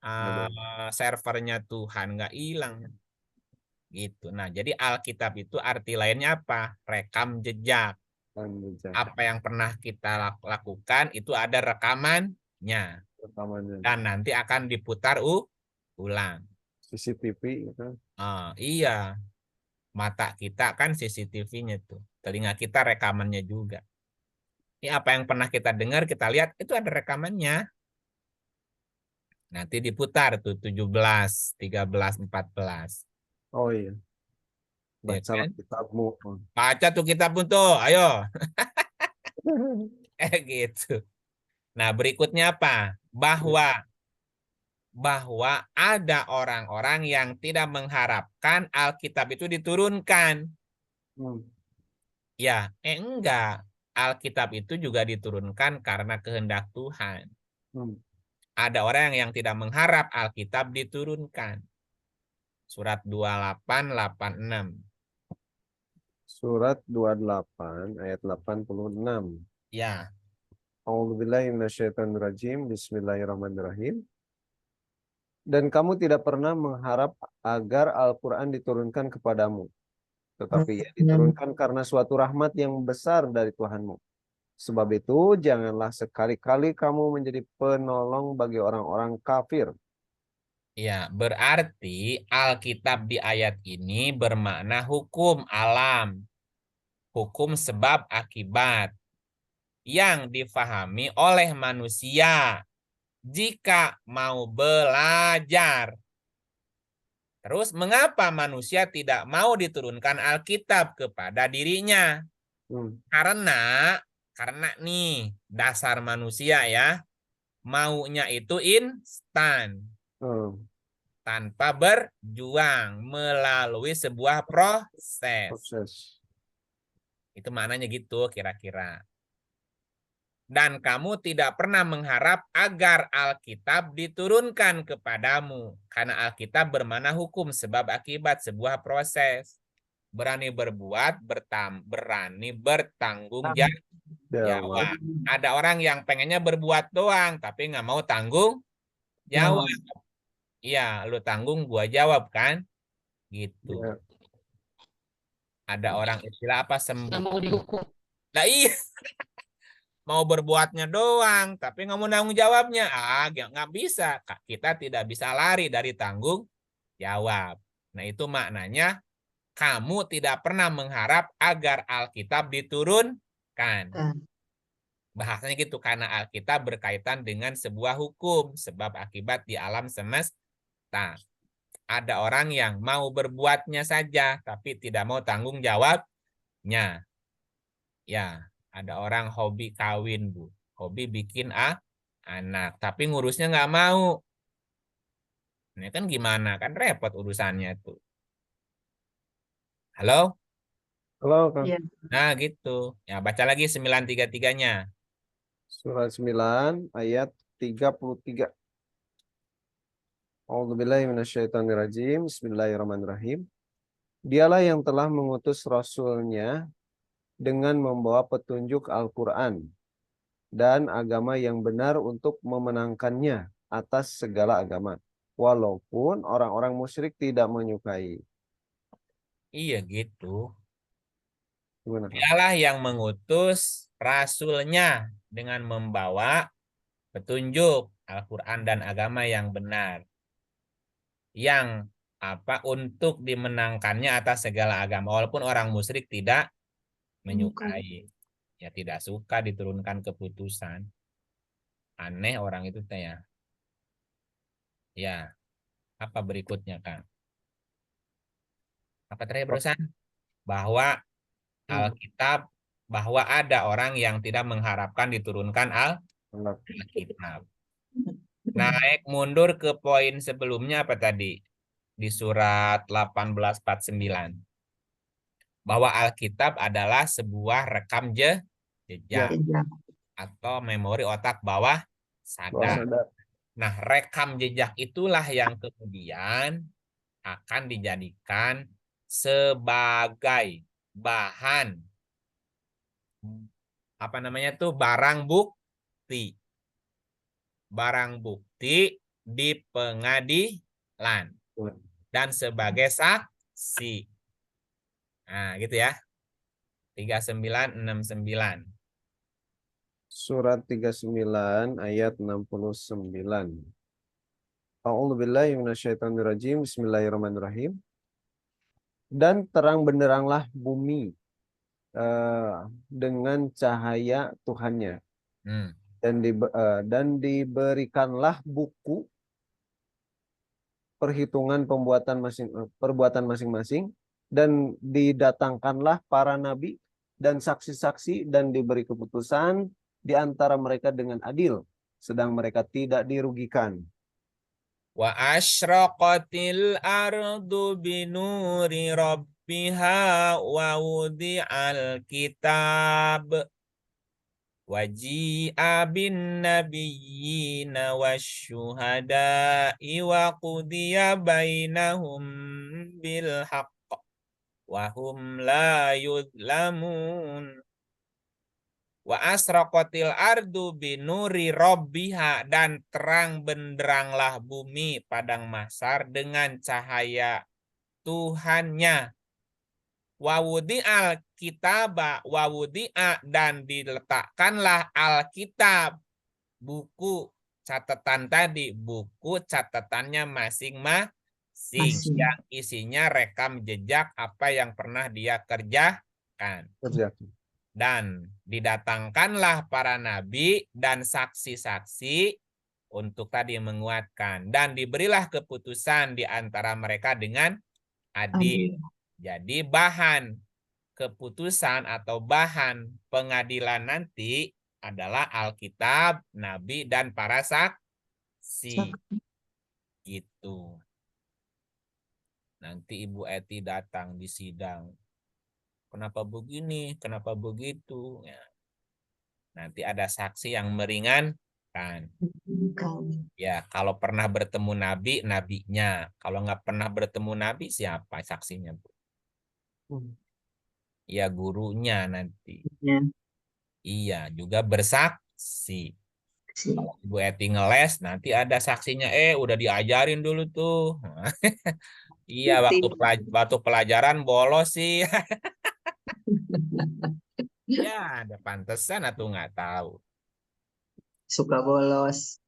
Aduh, Servernya Tuhan nggak hilang. Gitu. Nah, jadi Alkitab itu arti lainnya apa? Rekam jejak. kan jejak Apa yang pernah kita lakukan itu ada rekamannya. rekamannya. Dan nanti akan diputar ulang. CCTV gitu. Iya, mata kita kan CCTV-nya tuh. Telinga kita rekamannya juga. Ini apa yang pernah kita dengar, kita lihat, itu ada rekamannya. Nanti diputar tuh 17, 13, 14. Oh iya, Ya bacalah kan? kitabmu. Oh. Baca tuh kitab pun tuh, ayo. Gitu. Nah, berikutnya apa? Bahwa ada orang-orang yang tidak mengharapkan Alkitab itu diturunkan. Hmm. Ya, enggak. Alkitab itu juga diturunkan karena kehendak Tuhan. Hmm. Ada orang yang tidak mengharap Alkitab diturunkan. Surat 2886. Surat 28 ayat 86. Ya, A'udzubillahi minasyaitonirrajim. Bismillahirrahmanirrahim. Dan kamu tidak pernah mengharap agar Al-Quran diturunkan kepadamu, tetapi ia diturunkan karena suatu rahmat yang besar dari Tuhanmu. Sebab itu, janganlah sekali-kali kamu menjadi penolong bagi orang-orang kafir. ya, berarti Alkitab di ayat ini bermakna hukum alam, hukum sebab akibat yang difahami oleh manusia jika mau belajar. Terus mengapa manusia tidak mau diturunkan Alkitab kepada dirinya? Hmm. Karena nih dasar manusia ya, maunya itu instan Hmm. tanpa berjuang melalui sebuah proses. Proses. Itu maknanya gitu kira-kira. Dan kamu tidak pernah mengharap agar Alkitab diturunkan kepadamu. Karena Alkitab bermakna hukum sebab akibat sebuah proses. Berani berbuat, berani bertanggung Jawab. jawab. Ada orang yang pengennya berbuat doang, tapi nggak mau tanggung jawab. Iya, lu tanggung, gua jawab kan? Gitu. Ya. Ada orang istilah apa Nggak sembuh. mau dihukum. Nah iya, mau berbuatnya doang, tapi nggak mau tanggung jawabnya. Nggak bisa. Kita tidak bisa lari dari tanggung jawab. Nah itu maknanya kamu tidak pernah mengharap agar Alkitab diturunkan. Bahasanya gitu, karena Alkitab berkaitan dengan sebuah hukum, sebab akibat di alam semesta. Ada orang yang mau berbuatnya saja, tapi tidak mau tanggung jawabnya. Ya, ada orang hobi kawin, Bu. Hobi bikin anak, tapi ngurusnya nggak mau. Ini kan gimana? Kan repot urusannya tuh. Halo? Halo, Kang. Iya. Nah, gitu. Ya, baca lagi 933-nya. Surat 9 ayat 33. A'udzubillahi minasyaitonirrajim. Bismillahirrahmanirrahim. Dialah yang telah mengutus Rasulnya dengan membawa petunjuk Al-Quran dan agama yang benar untuk memenangkannya atas segala agama. Walaupun orang-orang musyrik tidak menyukai. Iya, gitu. Gimana, Kang? Dialah yang mengutus rasulnya dengan membawa petunjuk Al-Quran dan agama yang benar. Yang untuk dimenangkannya atas segala agama. Walaupun orang musyrik tidak menyukai. Ya tidak suka diturunkan keputusan. Aneh orang itu teh ya. Ya, apa berikutnya Kang? Apa terakhir barusan? Bahwa Alkitab, bahwa ada orang yang tidak mengharapkan diturunkan Enggak. Alkitab. Naik mundur ke poin sebelumnya apa tadi? Di surat 1849. Bahwa Alkitab adalah sebuah rekam Ya, jejak Jejak. atau memori otak bawah bawah sadar. sadar. Nah, rekam jejak itulah yang kemudian akan dijadikan sebagai bahan apa namanya tuh barang bukti di pengadilan dan sebagai saksi. Nah, gitu ya. 3969. Surat 39 ayat 69. A'udzubillahi minasyaitonirrajim. Bismillahirrahmanirrahim. Dan terang benderanglah bumi dengan cahaya Tuhannya, Hmm. dan diberikanlah buku perbuatan masing-masing, dan didatangkanlah para nabi dan saksi-saksi, dan diberi keputusan di antara mereka dengan adil, sedang mereka tidak dirugikan. Wa asyraqatil ardu binuri rabbiha wa wudi'al kitab waji'a bin nabiyyina wasyuhada'i wa qudiya bainahum bil haqq wa hum la yudlamun. Wa asraqatil ardu binuri rabbiha, dan terang benderanglah bumi padang mahsyar dengan cahaya Tuhannya. Wa wudi'al kitaba wa wudi'a, dan diletakkanlah Alkitab, buku catatan tadi, buku catatannya masing-masing Masih. yang isinya rekam jejak apa yang pernah dia kerjakan. Kerjakan. Dan didatangkanlah para nabi dan saksi-saksi untuk tadi menguatkan. Dan diberilah keputusan di antara mereka dengan adil. Adil. Jadi bahan keputusan atau bahan pengadilan nanti adalah Alkitab, Nabi, dan para saksi. Gitu. Nanti Ibu Eti datang di sidang. Kenapa begini? Kenapa begitu? Ya. Nanti ada saksi yang meringankan. Ya, kalau pernah bertemu Nabi, nabinya. Kalau nggak pernah bertemu Nabi, siapa saksinya, Bu? Ya, gurunya nanti. Ya. Iya, juga bersaksi. Si. Kalau Ibu Eti ngeles, nanti ada saksinya. Udah diajarin dulu tuh. Iya, waktu pelajaran bolos sih. Ya, ada pantesan atau nggak tahu. Suka bolos.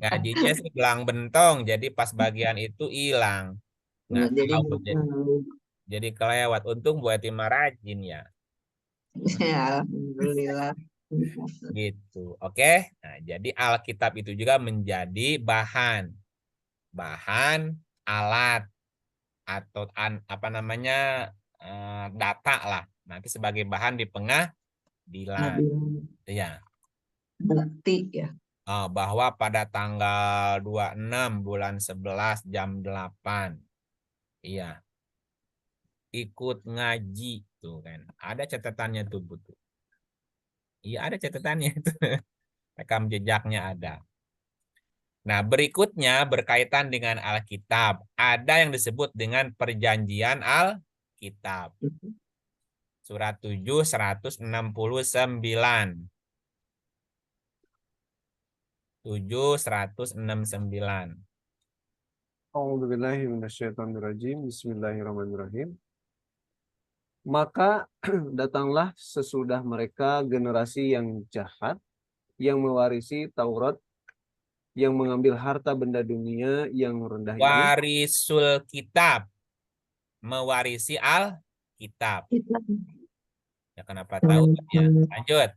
Ngajinya sih belang bentong, jadi pas bagian itu hilang. Nggak Jadi tahu. Jadi kelewat. Untung buat Tima rajin ya. ya, alhamdulillah. Gitu. Oke. Nah, jadi Alkitab itu juga menjadi bahan. Bahan alat atau apa namanya data lah. Nanti sebagai bahan di pengadilan. Nabi Ya. bukti ya. Bahwa pada tanggal 26 bulan 11 jam 8. Iya. Ikut ngaji tuh kan. Ada catatannya tuh, butuh. Iya, ada catatannya itu. Rekam jejaknya ada. Nah, berikutnya berkaitan dengan Alkitab. Ada yang disebut dengan perjanjian Alkitab. Surat 7, 169. 7, 169. A'udzubillahi minasyaitonirrajim. Bismillahirrahmanirrahim. Maka datanglah sesudah mereka generasi yang jahat, yang mewarisi Taurat, yang mengambil harta benda dunia yang rendah ini. Warisul kitab. Mewarisi Alkitab. Ya, kenapa tahu ya? Lanjut.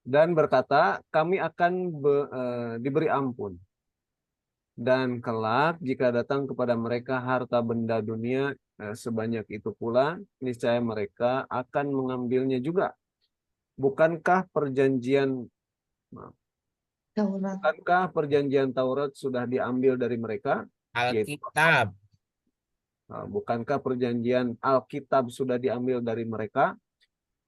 Dan berkata, kami akan diberi ampun. Dan kelak jika datang kepada mereka harta benda dunia sebanyak itu pula, niscaya mereka akan mengambilnya juga. bukankah perjanjian maaf, Taurat. bukankah perjanjian Taurat sudah diambil dari mereka? Yaitu Alkitab. bukankah perjanjian Alkitab sudah diambil dari mereka?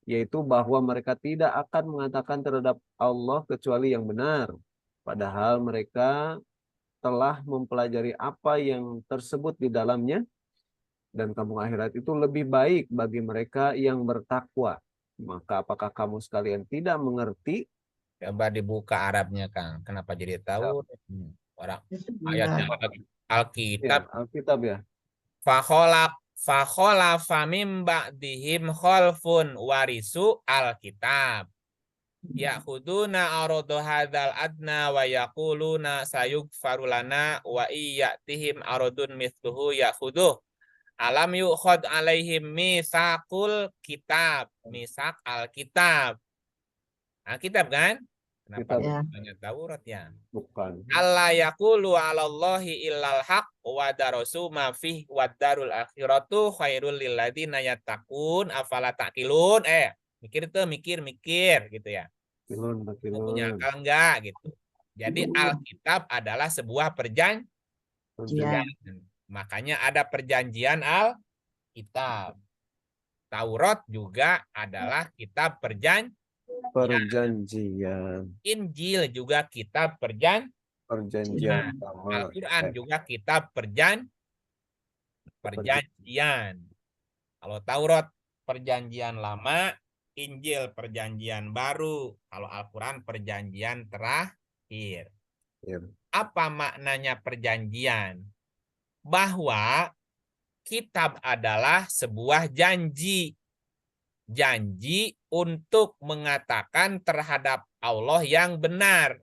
Yaitu bahwa mereka tidak akan mengatakan terhadap Allah kecuali yang benar. Padahal mereka telah mempelajari apa yang tersebut di dalamnya, dan kampung akhirat itu lebih baik bagi mereka yang bertakwa. Maka apakah kamu sekalian tidak mengerti? Coba dibuka Arabnya, Kang. Kenapa jadi tahu? Orang ayatnya Benar. Ya, Alkitab. Alkitab ya. Fakholafa mim ba'dihim khalfun warisu alkitab. Ya'khuduna aradu hadzal adna wa yaquluna sayughfaru lana wa iyyatihim aradun mithluhu ya'khuduh. Alam yu'khad alaihim mitsaqul kitab. Mitsak alkitab. Alkitab kan? Kenapa Kitab. Ya. banyak Taurat ya? Bukan. Allah yaqulu 'alallahi illal haq wa darasu ma fih wa darul akhiratu khairul lil ladzina yattaqun afala taqilun. Mikir tuh, mikir gitu ya. Pilun, Punya pilun. akal enggak gitu. Jadi Alkitab adalah sebuah perjanjian. Ya. Makanya ada perjanjian Alkitab. Taurat juga adalah kitab perjanjian. Perjanjian. Injil juga kitab perjanjian. Perjanjian lama. Al-Quran juga kitab perjanjian. Kalau Taurat perjanjian lama, Injil perjanjian baru, kalau Al-Quran perjanjian terakhir. Ya. Apa maknanya perjanjian? Bahwa kitab adalah sebuah janji. Janji untuk mengatakan terhadap Allah yang benar.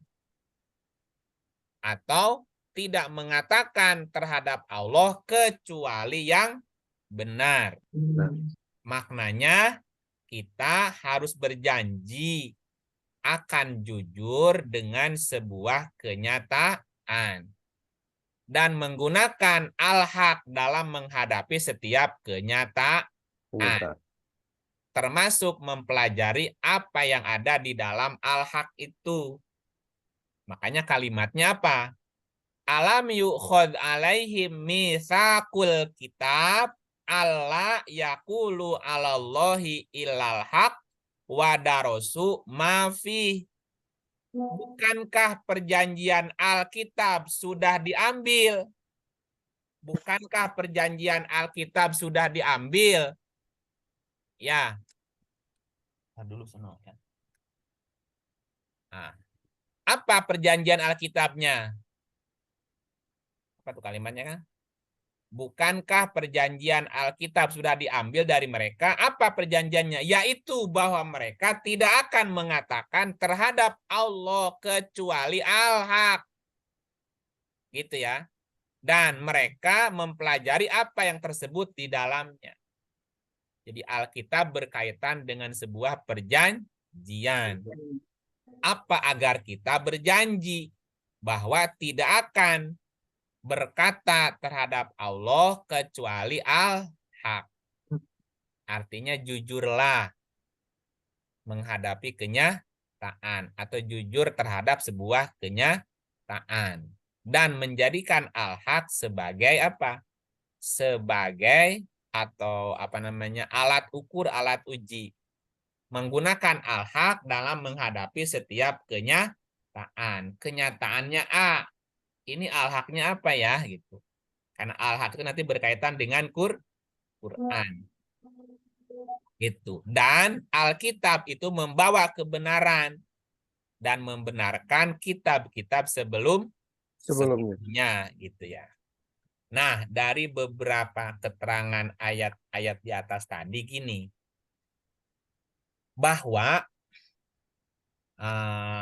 Atau tidak mengatakan terhadap Allah kecuali yang benar. Maknanya kita harus berjanji akan jujur dengan sebuah kenyataan dan menggunakan al-haq dalam menghadapi setiap kenyataan, termasuk mempelajari apa yang ada di dalam al-haq itu. Makanya kalimatnya apa? Alam yu'khad alaihim mitsaqul kitab alla yaqulu 'alallahi illal haq wa darasu ma fi. Bukankah perjanjian Alkitab sudah diambil? Bukankah perjanjian Alkitab sudah diambil? Ya. Dulu sono ya. Nah, apa perjanjian Alkitabnya? Apa tuh kalimatnya, kan? Bukankah perjanjian Alkitab sudah diambil dari mereka? Apa perjanjiannya? Yaitu bahwa mereka tidak akan mengatakan terhadap Allah kecuali al-haq. Gitu ya. Dan mereka mempelajari apa yang tersebut di dalamnya. Jadi Alkitab berkaitan dengan sebuah perjanjian. Apa agar kita berjanji bahwa tidak akan berkata terhadap Allah kecuali al-haq. Artinya jujurlah menghadapi kenyataan atau jujur terhadap sebuah kenyataan dan menjadikan al-haq sebagai apa? Sebagai atau apa namanya? Alat ukur, alat uji. Menggunakan al-haq dalam menghadapi setiap kenyataan. Kenyataannya A. Ini al-haqnya apa ya gitu. Karena al-haq itu nanti berkaitan dengan Quran. Gitu. Dan Alkitab itu membawa kebenaran dan membenarkan kitab-kitab sebelumnya gitu ya. Nah, dari beberapa keterangan ayat-ayat di atas tadi gini. Bahwa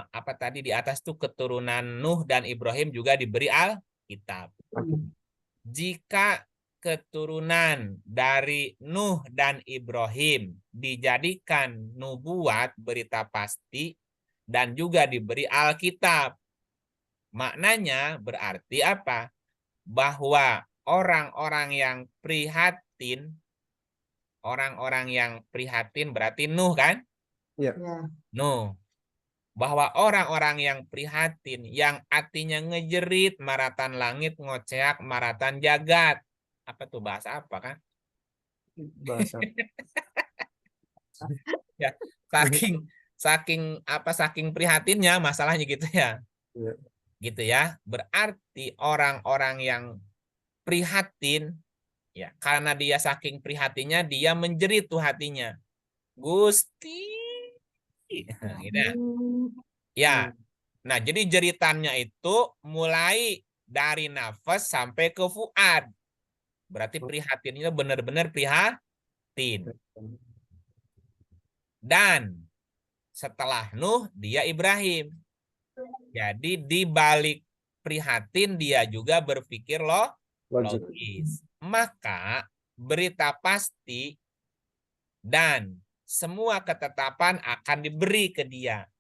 apa tadi di atas tuh keturunan Nuh dan Ibrahim juga diberi Alkitab. Jika keturunan dari Nuh dan Ibrahim dijadikan nubuat berita pasti dan juga diberi Alkitab, maknanya berarti apa? Bahwa orang-orang yang prihatin berarti Nuh kan? Ya. No, bahwa orang-orang yang prihatin, yang hatinya ngejerit, maratan langit, ngoceak, maratan jagat. Apa tuh bahasa apa kan? Bahasa. Ya, saking saking prihatinnya masalahnya gitu ya. Ya. Gitu ya. Berarti orang-orang yang prihatin ya, karena dia saking prihatinnya dia menjerit tuh hatinya. Gusti. Gitu ya. Ya. Nah, jadi jeritannya itu mulai dari nafas sampai ke fuad. Berarti prihatinnya benar-benar prihatin. Dan setelah Nuh, dia Ibrahim. Jadi di balik prihatin dia juga berpikir Logik. logis. Maka berita pasti dan semua ketetapan akan diberi ke dia.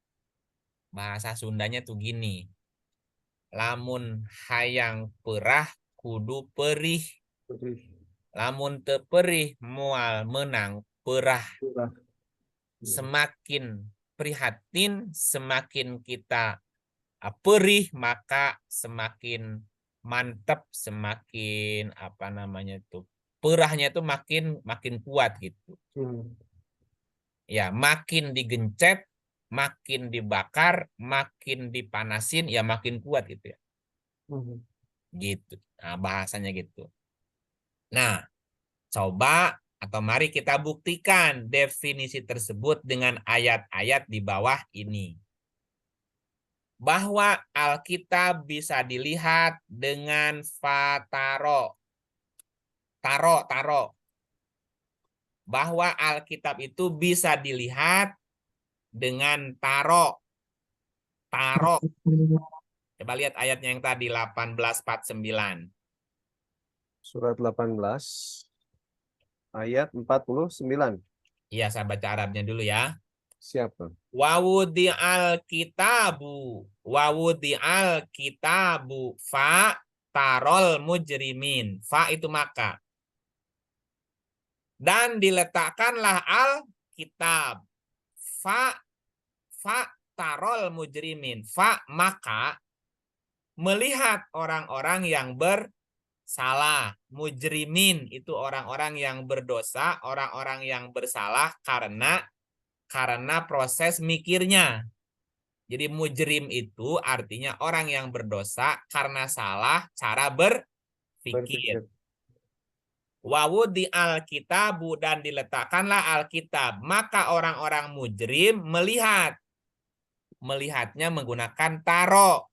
Bahasa Sundanya tuh gini. Lamun hayang perah kudu perih. Lamun teu perih moal menang perah. Semakin prihatin, semakin kita perih, maka semakin mantap, semakin apa namanya tuh, perahnya itu makin makin kuat gitu. Ya, makin digencet, makin dibakar, makin dipanasin, ya makin kuat gitu ya. Gitu. Nah, bahasanya gitu. Nah, coba atau mari kita buktikan definisi tersebut dengan ayat-ayat di bawah ini. Bahwa Alkitab bisa dilihat dengan fataro. Taro. Bahwa Alkitab itu bisa dilihat dengan taro. Coba lihat ayatnya yang tadi 18:49. Surat 18 ayat 49. Iya, saya baca Arabnya dulu ya. Siapa? Wawudi al-kitabu fa tarol mujrimin. Fa itu maka. Dan diletakkanlah al-kitab. Fa tarol mujrimin. Fa maka melihat orang-orang yang bersalah. Mujrimin itu orang-orang yang berdosa, orang-orang yang bersalah karena proses mikirnya. Jadi mujrim itu artinya orang yang berdosa karena salah cara berpikir. Wawudi al-kitabu dan diletakkanlah Alkitab. Maka orang-orang mujrim melihatnya menggunakan taro.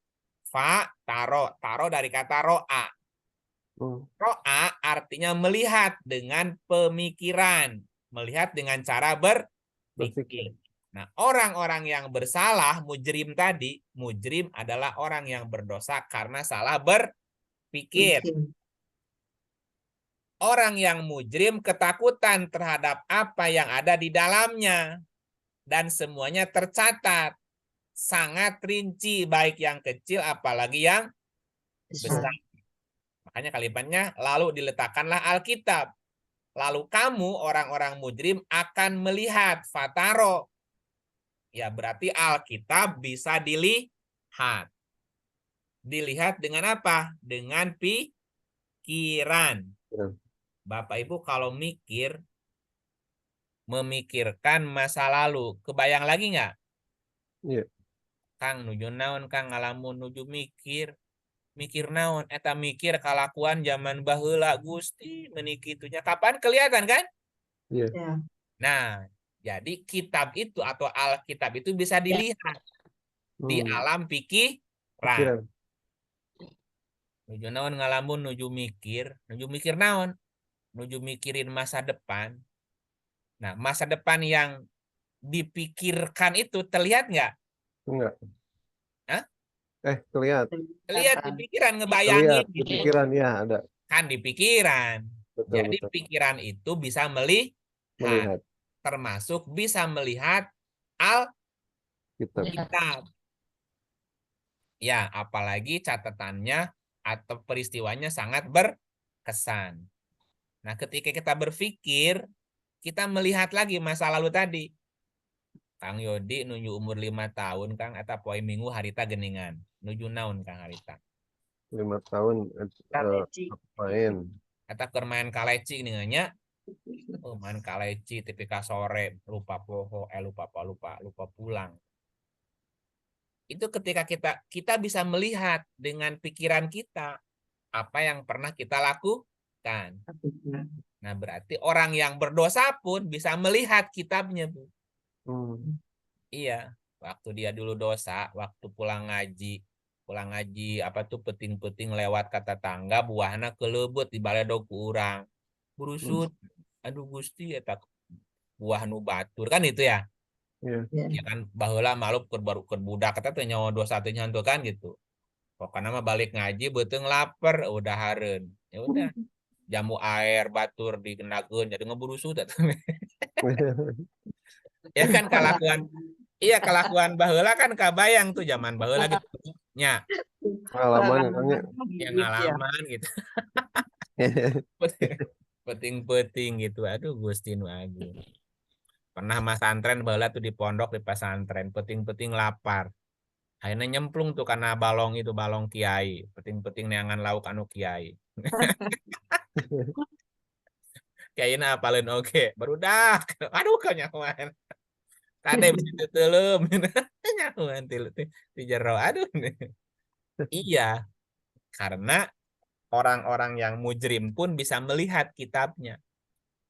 Taro dari kata ro'a. Ro'a artinya melihat dengan pemikiran, melihat dengan cara berpikir. Nah, orang-orang yang bersalah, mujrim tadi, mujrim adalah orang yang berdosa karena salah berpikir. Orang yang mujrim ketakutan terhadap apa yang ada di dalamnya. Dan semuanya tercatat. Sangat rinci, baik yang kecil apalagi yang besar. Makanya kalimatnya, lalu diletakkanlah Alkitab. Lalu kamu, orang-orang mujrim, akan melihat fataro. Ya, berarti Alkitab bisa dilihat. Dilihat dengan apa? Dengan pikiran. Bapak Ibu kalau memikirkan masa lalu, kebayang lagi nggak? Iya. Kang nuju naon, Kang ngalamun nuju mikir naon? Eta mikir kalakuan zaman baheula Gusti menikitunya. Kapan kelihatan kan? Iya. Nah, jadi kitab itu atau Alkitab itu bisa dilihat di alam pikiran. Nuju naon ngalamun nuju mikir naon? Nuju mikirin masa depan. Nah, masa depan yang dipikirkan itu terlihat nggak? Enggak. Hah? Terlihat. Terlihat di pikiran, Terlihat ngebayangin di gitu. pikiran ya ada. Kan di pikiran. Betul, Jadi betul. pikiran itu bisa melihat. Termasuk bisa melihat Alkitab. Ya, apalagi catatannya atau peristiwanya sangat berkesan. Nah, ketika kita berpikir, kita melihat lagi masa lalu tadi. Kang Yodi nuju umur 5 tahun Kang eta poe Minggu harita geningan. Nuju naon Kang harita. 5 tahun Kaleci. main. Eta keur main kaleci nya. Oh, main kaleci tipika sore lupa poho lupa pulang. Itu ketika kita bisa melihat dengan pikiran kita apa yang pernah kita lakukan. Nah, berarti orang yang berdosa pun bisa melihat kitabnya, Bu. Iya, waktu dia dulu dosa, waktu pulang ngaji apa tuh peting-peting lewat kata tangga buahna kelebet di baledog ku urang. Burusut, aduh Gusti eta buah nu batur kan itu ya. Iya. Ya kan baheula malup keur budak kata teh nyawa dosa teh nyantu kan gitu. Pokoknya mah balik ngaji beuteung lapar udah hareun. Ya udah jamu air batur dikenakeun jadi ngeburusut eta. Ya kan kelakuan iya kelakuan baheula kan kabayang tuh zaman baheula gitu nya Pengalaman ya, Kang, ya. yang ngalaman gitu peting-peting gitu aduh Gusti nu agung pernah mas santren baheula tuh di pondok di pesantren peting-peting lapar akhirnya nyemplung tuh karena balong itu balong kiai peting-peting neangan lauk anu kiai kiai na apalin oke barudak aduh kanyakuan kade bisa tetelem nyakuan ti jero aduh iya karena orang-orang yang mujrim pun bisa melihat kitabnya.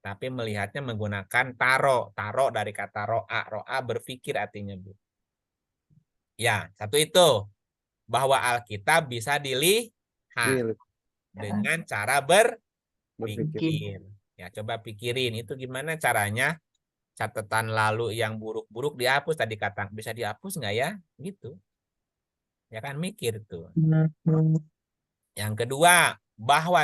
Tapi melihatnya menggunakan taro. Taro dari kata ro'a. Ro'a berpikir artinya, Bu. Ya, satu itu. Bahwa Alkitab bisa dilihat Iya, dengan cara berpikir. berpikir. Ya, coba pikirin. Itu gimana caranya catatan lalu yang buruk-buruk dihapus. Tadi kata, bisa dihapus nggak ya? Gitu. Ya kan mikir tuh. Yang kedua, bahwa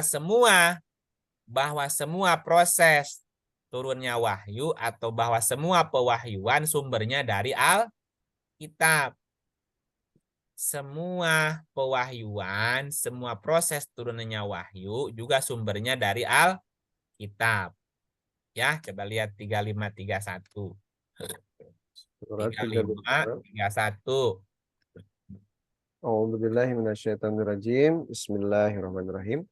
semua proses turunnya wahyu atau bahwa semua pewahyuan sumbernya dari Alkitab. Semua pewahyuan, semua proses turunnya wahyu juga sumbernya dari Alkitab. Ya, coba lihat 3531. Surat 35. 3531. A'udzubillahi minasyaitonirrajim. Bismillahirrahmanirrahim.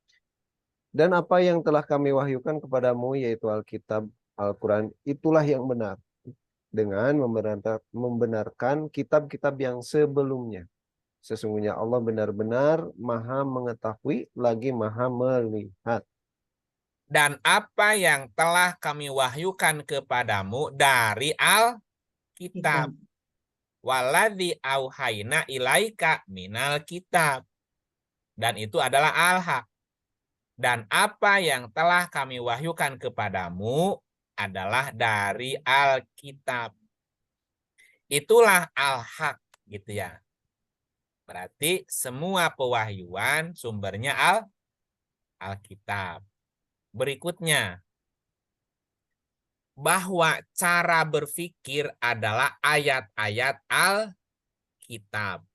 Dan apa yang telah kami wahyukan kepadamu yaitu Alkitab, Al-Quran, itulah yang benar. Dengan membenarkan kitab-kitab yang sebelumnya. Sesungguhnya Allah benar-benar maha mengetahui lagi maha melihat. Dan apa yang telah kami wahyukan kepadamu dari Alkitab. Waladzi auhayna ilaika minal kitab. Dan itu adalah al-haq. Dan apa yang telah kami wahyukan kepadamu adalah dari Alkitab. Itulah al-haq gitu ya. Berarti semua pewahyuan sumbernya Alkitab. Berikutnya, bahwa cara berpikir adalah ayat-ayat Alkitab.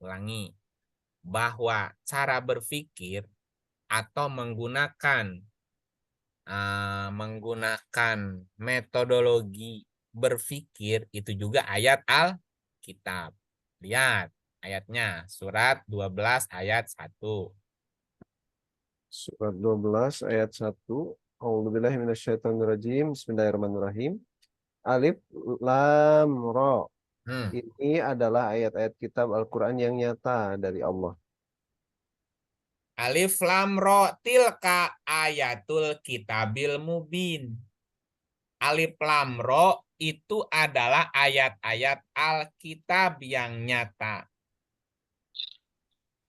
Ulangi, bahwa cara berpikir atau menggunakan metodologi berpikir itu juga ayat Alkitab. Lihat ayatnya surat 12 ayat 1. Surat 12 ayat 1. A'udzubillahi minasyaitonirrajim. Bismillahirrahmanirrahim. Alif Lam Ra. Ini adalah ayat-ayat kitab Al-Quran yang nyata dari Allah. Alif Lam Ra tilka ayatul kitabil mubin. Alif Lam Ra itu adalah ayat-ayat Alkitab yang nyata.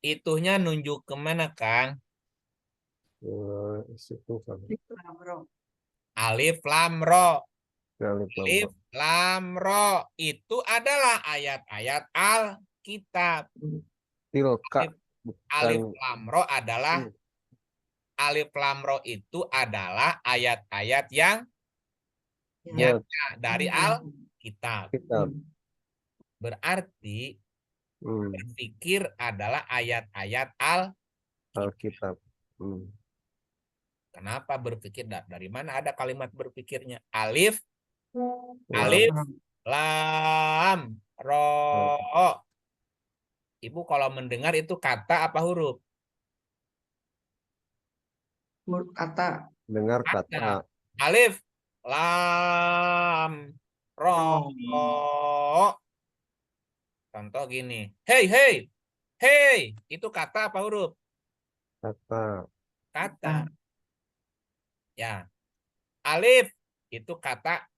Itunya nunjuk kemana, Kang? Alif Lam Ra. Alif Lam Ra itu adalah ayat-ayat Alkitab. Tilka. Alif Lam Ra adalah Alif Lam Ra itu adalah ayat-ayat yang nyata dari Alkitab. Berarti berpikir adalah ayat-ayat Alkitab. Kenapa berpikir? Dari mana ada kalimat berpikirnya? Alif lam, ro. Ibu kalau mendengar itu kata apa huruf? Huruf kata. Dengar Kata. kata. Alif, lam, ro. Oh. Contoh gini. Hey, hey. Hey, itu kata apa huruf? Kata. Kata. Ya. Alif, itu kata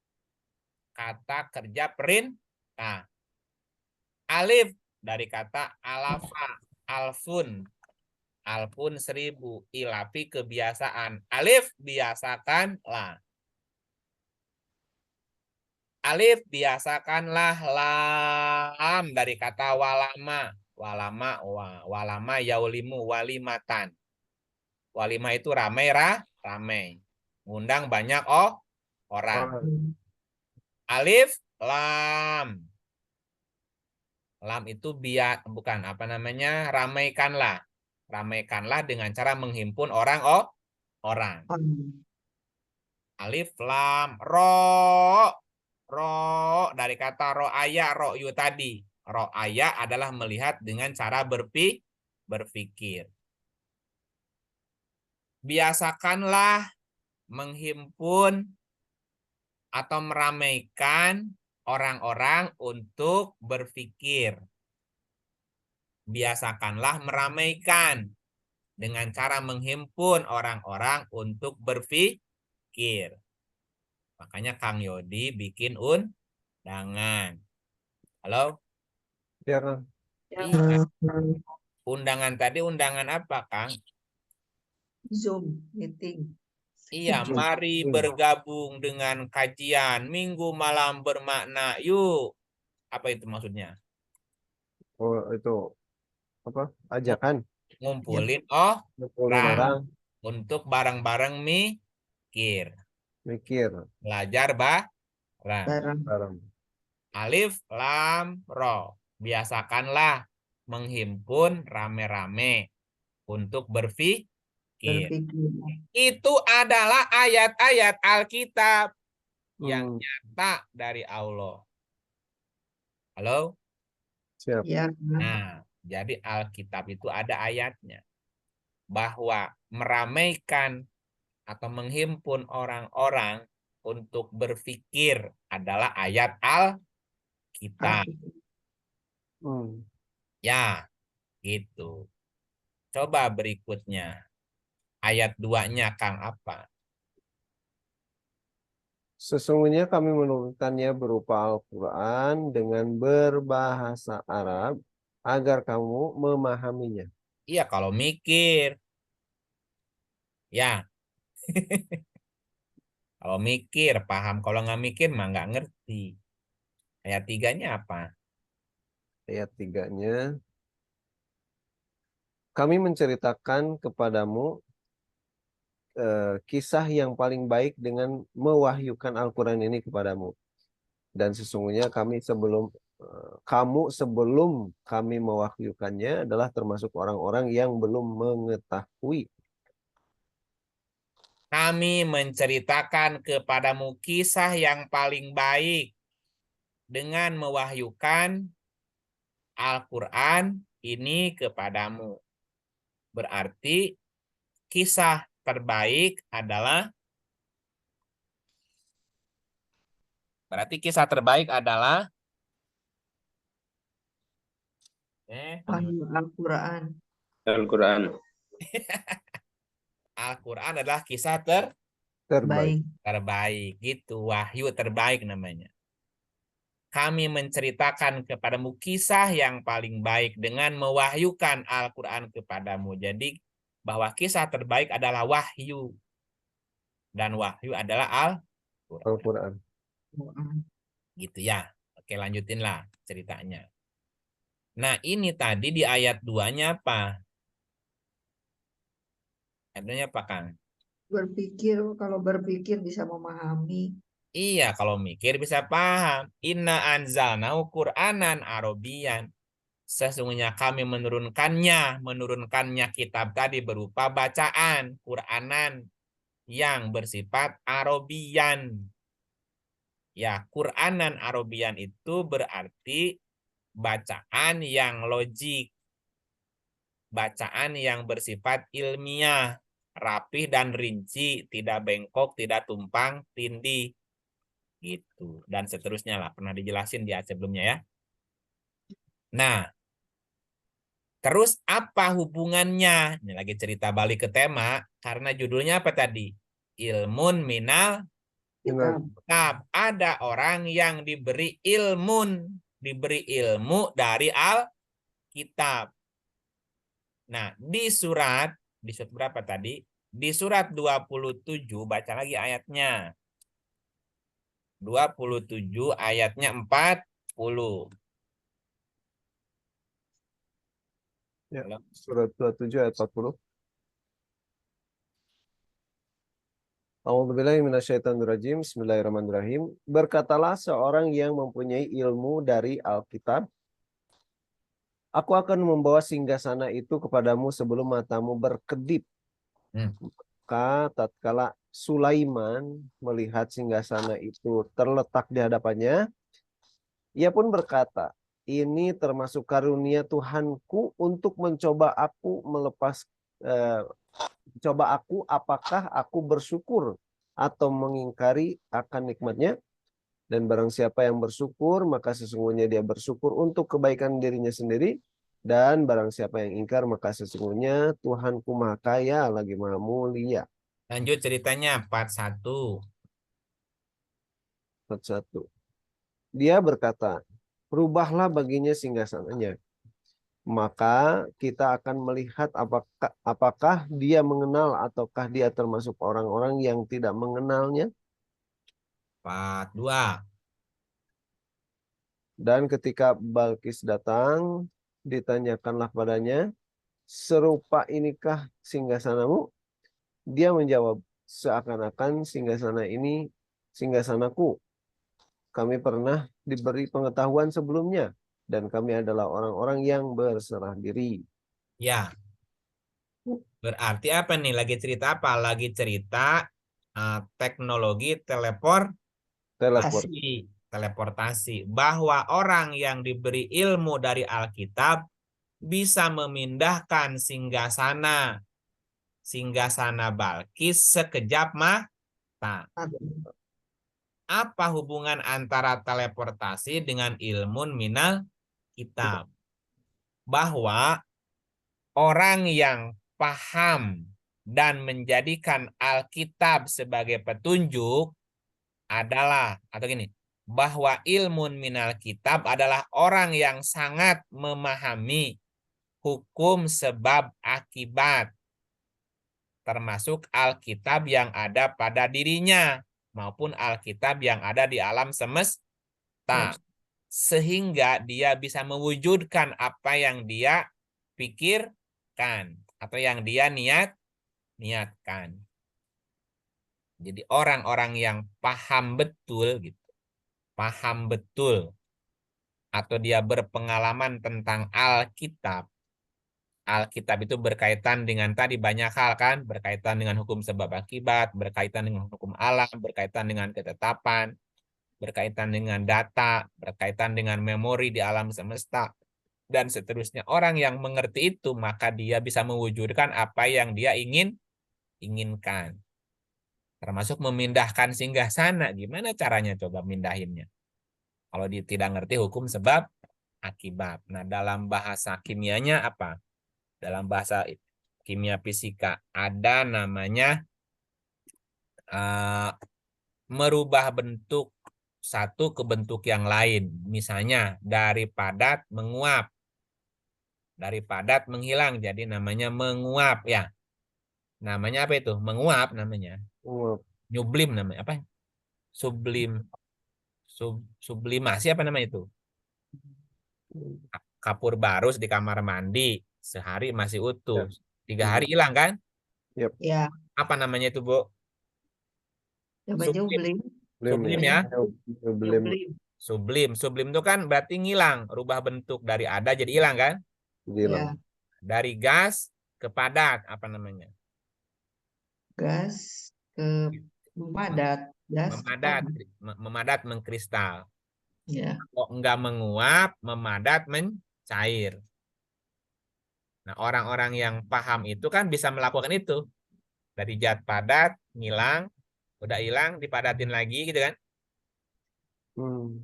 kerja perintah. Alif dari kata alafa, alfun. Alfun 1000. Ilafi kebiasaan. Alif biasakanlah. Alif biasakanlah. Lam dari kata walama. Walama yaulimu walimatan. Walima itu ramai ramai. Ngundang banyak orang. Alif lam. Lam itu bukan apa namanya? Ramaikanlah. Ramaikanlah dengan cara menghimpun orang orang. Alif lam ro. Ro dari kata ro yu tadi. Aya adalah melihat dengan cara berpikir. Biasakanlah menghimpun atau meramaikan orang-orang untuk berpikir. Biasakanlah meramaikan dengan cara menghimpun orang-orang untuk berpikir. Makanya Kang Yodi bikin undangan. Halo? Ya, Kang. Iya. Undangan tadi undangan apa, Kang? Zoom meeting. Iya, Zoom. mari bergabung dengan kajian Minggu Malam Bermakna. Yuk. Apa itu maksudnya? Oh, itu apa? Ajakan. Ngumpulin Ngumpulin orang. untuk bareng-bareng mikir. Mikir. Belajar bareng. Bareng. Alif, lam, ro. Biasakanlah menghimpun rame-rame untuk berpikir. Itu adalah ayat-ayat Alkitab yang nyata dari Allah. Halo? Siap. Ya. Nah, jadi Alkitab itu ada ayatnya. Bahwa meramaikan atau menghimpun orang-orang untuk berpikir adalah ayat Alkitab. Ya, gitu. Coba berikutnya. Ayat 2-nya Kang apa? Sesungguhnya kami menurunkannya berupa Al-Quran dengan berbahasa Arab agar kamu memahaminya. Iya, kalau mikir. Ya. Kalau mikir, paham. Kalau nggak mikir, mah nggak ngerti. Ayat 3-nya apa? Ayat 3-nya, kami menceritakan kepadamu kisah yang paling baik dengan mewahyukan Al-Quran ini kepadamu. Dan sesungguhnya kamu sebelum kami mewahyukannya adalah termasuk orang-orang yang belum mengetahui. Kami menceritakan kepadamu kisah yang paling baik dengan mewahyukan Al-Quran ini kepadamu. Berarti kisah terbaik adalah Al-Quran. Al-Quran. Al-Quran adalah kisah Terbaik. terbaik. Gitu, wahyu terbaik namanya. Kami menceritakan kepadamu kisah yang paling baik dengan mewahyukan Al-Quran kepadamu. Jadi bahwa kisah terbaik adalah wahyu. Dan wahyu adalah Al-Quran. Gitu ya. Oke, lanjutinlah ceritanya. Nah, ini tadi di ayat 2-nya apa? Ayatnya apa, Kang? Kalau berpikir bisa memahami. Iya, kalau mikir bisa paham. Inna anzalnahu Qur'anan Arabian. Sesungguhnya kami menurunkannya kitab tadi berupa bacaan Qur'anan yang bersifat Arabian. Ya, Qur'anan Arabian itu berarti bacaan yang logik, bacaan yang bersifat ilmiah, rapih dan rinci, tidak bengkok, tidak tumpang tindih, gitu. Dan seterusnya lah, pernah dijelasin di ayat sebelumnya ya. Nah, terus apa hubungannya? Ini lagi cerita balik ke tema, karena judulnya apa tadi? Ilmun minal Benar. kitab. Ada orang yang diberi ilmu dari Alkitab. Nah, di surat berapa tadi? Di surat 27, baca lagi ayatnya. 27 ayatnya 40. Ya. Halo? Surat 27 ayat 40. A'udzubillahi minasyaitonirrajim. Bismillahirrahmanirrahim. Berkatalah seorang yang mempunyai ilmu dari Alkitab, aku akan membawa singgasana itu kepadamu sebelum matamu berkedip. Maka tatkala Sulaiman melihat singgasana itu terletak di hadapannya, ia pun berkata, ini termasuk karunia Tuhanku untuk mencoba aku coba aku apakah aku bersyukur atau mengingkari akan nikmatnya. Dan barang siapa yang bersyukur, maka sesungguhnya dia bersyukur untuk kebaikan dirinya sendiri. Dan barang siapa yang ingkar, maka sesungguhnya Tuhanku maha kaya lagi maha mulia. Lanjut ceritanya part 1. Satu. Dia berkata, rubahlah baginya singgasananya. Maka kita akan melihat apakah dia mengenal ataukah dia termasuk orang-orang yang tidak mengenalnya. Part 2. Dan ketika Balkis datang, ditanyakanlah padanya, serupa inikah singgasanamu? Dia menjawab, seakan-akan singgasana ini singgasanaku. Kami pernah diberi pengetahuan sebelumnya, dan kami adalah orang-orang yang berserah diri. Ya, berarti apa nih? Lagi cerita apa? Lagi cerita teknologi Teleport. teleportasi. Bahwa orang yang diberi ilmu dari Alkitab bisa memindahkan singgasana Balkis sekejap mata. Apa hubungan antara teleportasi dengan ilmun minal kitab? Bahwa orang yang paham dan menjadikan Alkitab sebagai petunjuk adalah, atau gini, bahwa ilmun minal kitab adalah orang yang sangat memahami hukum sebab akibat, termasuk Alkitab yang ada pada dirinya maupun Alkitab yang ada di alam semesta, sehingga dia bisa mewujudkan apa yang dia pikirkan atau yang dia niatkan. Jadi orang-orang yang paham betul gitu, paham betul atau dia berpengalaman tentang Alkitab. Alkitab itu berkaitan dengan tadi banyak hal kan, berkaitan dengan hukum sebab akibat, berkaitan dengan hukum alam, berkaitan dengan ketetapan, berkaitan dengan data, berkaitan dengan memori di alam semesta, dan seterusnya. Orang yang mengerti itu, maka dia bisa mewujudkan apa yang dia inginkan. Termasuk memindahkan singgasana. Gimana caranya coba mindahinnya? Kalau dia tidak ngerti hukum sebab akibat. Nah, dalam bahasa kimianya apa? Dalam bahasa kimia fisika ada namanya merubah bentuk satu ke bentuk yang lain. Misalnya dari padat menguap, dari padat menghilang, jadi namanya menguap ya. Namanya apa itu? Menguap namanya. Nyublim namanya apa? Sublimasi apa namanya itu? Kapur barus di kamar mandi sehari masih utuh, 3 hari hilang kan? Ya, Apa namanya itu, Bu? namanya Sublim. Ublim. Sublim ya. Ublim. Sublim itu kan berarti ngilang, rubah bentuk dari ada jadi hilang kan? Ya, Dari gas ke padat apa namanya? gas ke padat. Memadat, memadat mengkristal. Ya. Kok enggak menguap, memadat mencair. Nah, orang-orang yang paham itu kan bisa melakukan itu. Dari zat padat, ngilang, udah hilang, dipadatin lagi gitu kan.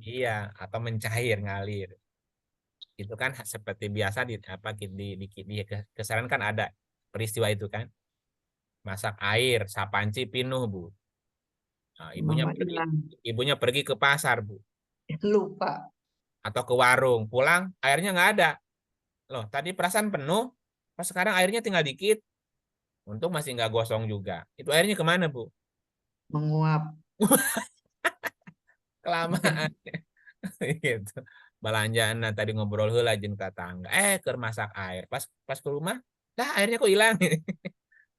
Iya, atau mencair, ngalir. Itu kan seperti biasa di kesalahan kan ada peristiwa itu kan. Masak air, sapanci pinuh, Bu. Nah, Mama hilang. ibunya pergi ke pasar, Bu. Lupa. Atau ke warung, pulang airnya nggak ada. Loh, tadi perasaan penuh, pas sekarang airnya tinggal dikit. Untung masih nggak gosong juga. Itu airnya kemana, Bu? Menguap. Kelamaan. Gitu. Balanjaan nah, tadi ngobrol heula jeung tetangga. Ke masak air. Pas pas ke rumah, dah airnya kok hilang.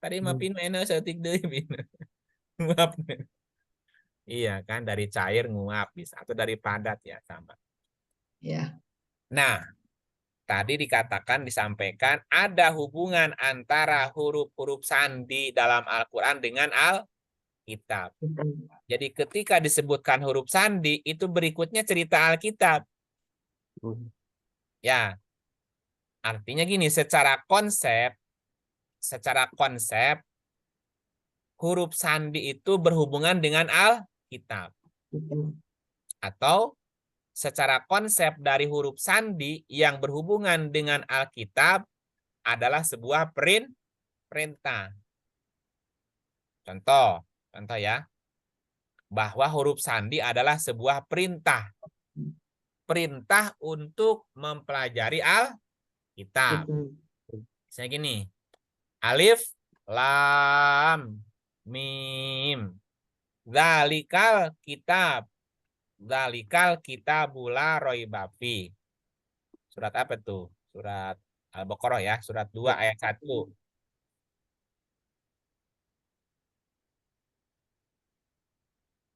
Tadi mah pinu enak setik deui pinu. Nguap. Iya kan dari cair nguap bisa atau dari padat ya sama. Ya. Nah, tadi dikatakan disampaikan ada hubungan antara huruf-huruf sandi dalam Al-Qur'an dengan Alkitab. Jadi ketika disebutkan huruf sandi itu berikutnya cerita Alkitab. Ya, artinya gini, secara konsep huruf sandi itu berhubungan dengan Alkitab. Atau secara konsep dari huruf sandi yang berhubungan dengan Alkitab adalah sebuah perintah. Contoh ya, bahwa huruf sandi adalah sebuah perintah. Perintah untuk mempelajari Alkitab. Misalnya gini, alif, lam, mim. Zalikal kitabula roibafi. Surat apa tuh? Surat Al-Baqarah ya, surat 2 ayat 1.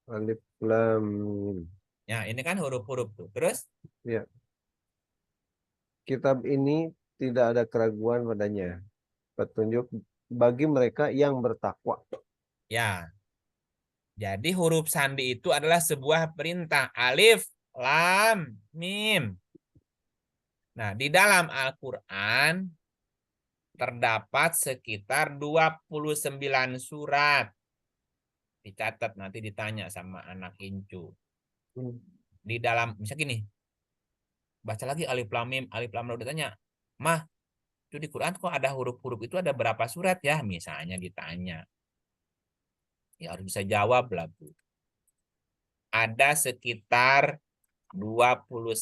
Alif lam mim. Ya, ini kan huruf-huruf tuh. Terus? Ya. Kitab ini tidak ada keraguan padanya. Petunjuk bagi mereka yang bertakwa. Ya. Jadi huruf sandi itu adalah sebuah perintah. Alif, lam, mim. Nah, di dalam Al-Quran terdapat sekitar 29 surat. Dicatat nanti ditanya sama anak Incu. Di dalam, misalnya gini, baca lagi alif lam mim, alif lam ra ditanya, mah, itu di Quran kok ada huruf-huruf itu ada berapa surat ya? Misalnya ditanya. Ya harus bisa jawab lah, Bu. Ada sekitar 29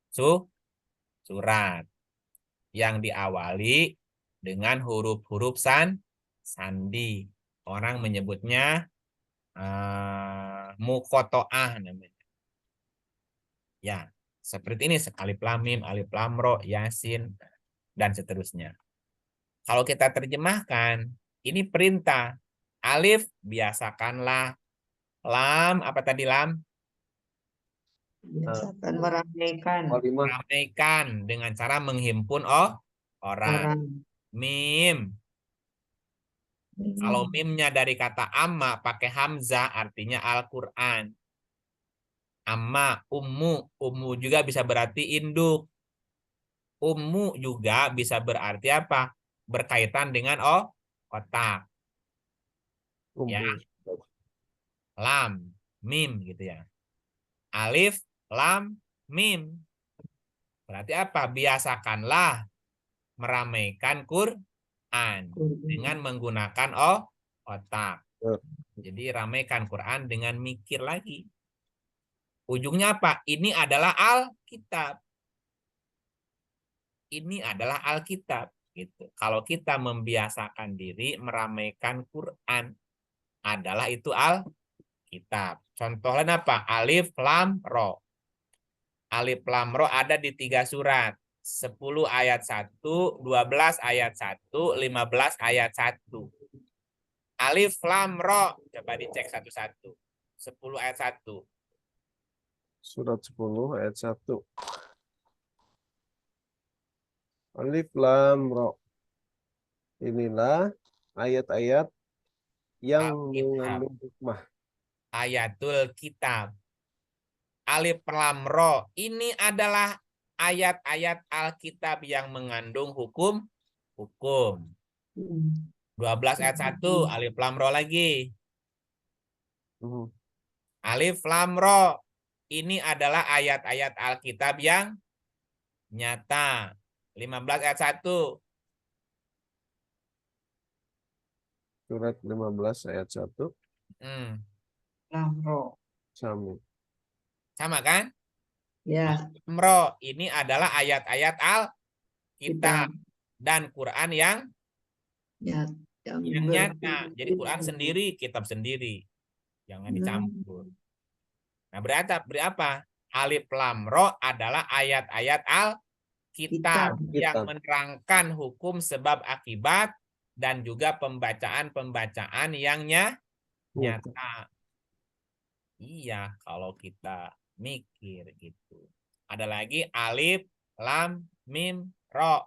surat yang diawali dengan huruf-huruf sandi. Orang menyebutnya muqotoah namanya. Ya, seperti ini alif lam mim, alif lam ro, yasin dan seterusnya. Kalau kita terjemahkan, ini perintah. Alif biasakanlah, lam apa tadi lam? Biasakan meramaikan Meramaikan dengan cara menghimpun orang. Mim. Kalau mimnya dari kata amma pakai hamzah artinya Al-Quran. Amma, ummu juga bisa berarti induk. Ummu juga bisa berarti apa? Berkaitan dengan otak. Ya. Lam, mim gitu ya. Alif, lam, mim. Berarti apa? Biasakanlah meramaikan Quran dengan menggunakan otak. Jadi ramaikan Quran dengan mikir lagi. Ujungnya apa? Ini adalah Alkitab. Ini adalah Alkitab. Gitu. Kalau kita membiasakan diri meramaikan Quran, adalah itu Alkitab. Contoh lain apa? Alif, lam, ro. Alif, lam, ro ada di 3 surat. 10 ayat 1, 12 ayat 1, 15 ayat 1. Alif, lam, ro. Coba dicek satu-satu. 10 ayat 1. Surat 10 ayat 1. Alif lam ro. Inilah ayat-ayat yang Alkitab. mengandung hikmah. Ayatul kitab. Alif lam ro. Ini adalah ayat-ayat Alkitab yang mengandung hukum. 12 ayat 1. Alif lam ro lagi. Hmm. Alif lam ro. Ini adalah ayat-ayat Alkitab yang nyata. 15 ayat 1. Surat 15 ayat 1. Lamro. Sama. Sama kan? Ya, Lamro. Ini adalah ayat-ayat Alkitab kitab. dan Quran yang Ya, yang nyata. Jadi Quran sendiri, kitab sendiri. Jangan dicampur. Nah, beri apa? Alif lam ro adalah ayat-ayat Alkitab yang menerangkan hukum sebab akibat dan juga pembacaan-pembacaan yang nyata. Iya, kalau kita mikir gitu. Ada lagi alif lam mim ro.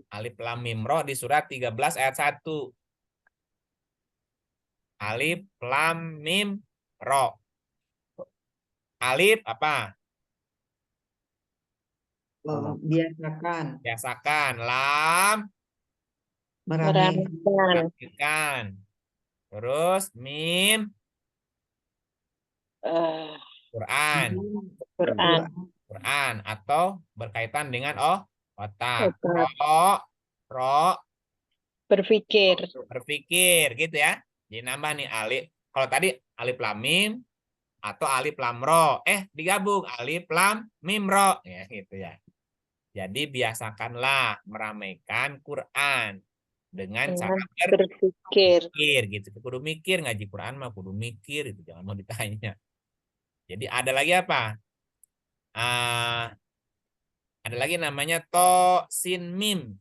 Alif lam mim ro di surat 13 ayat 1. Alif lam mim ro. Alif apa? Biasakan. Biasakan. Lam Meramaikan. merapikan. Terus mim Quran. Quran atau berkaitan dengan otak. Ro berpikir gitu ya. Jadi nambah nih alif. Kalau tadi alif lam mim atau alif lam ro. Digabung alif lam mim ro ya gitu ya. Jadi biasakanlah meramaikan Quran dengan cara berpikir gitu. Kudu mikir, ngaji Quran mah kudu mikir itu, jangan mau ditanya. Jadi ada lagi apa? Ada lagi namanya to sin mim.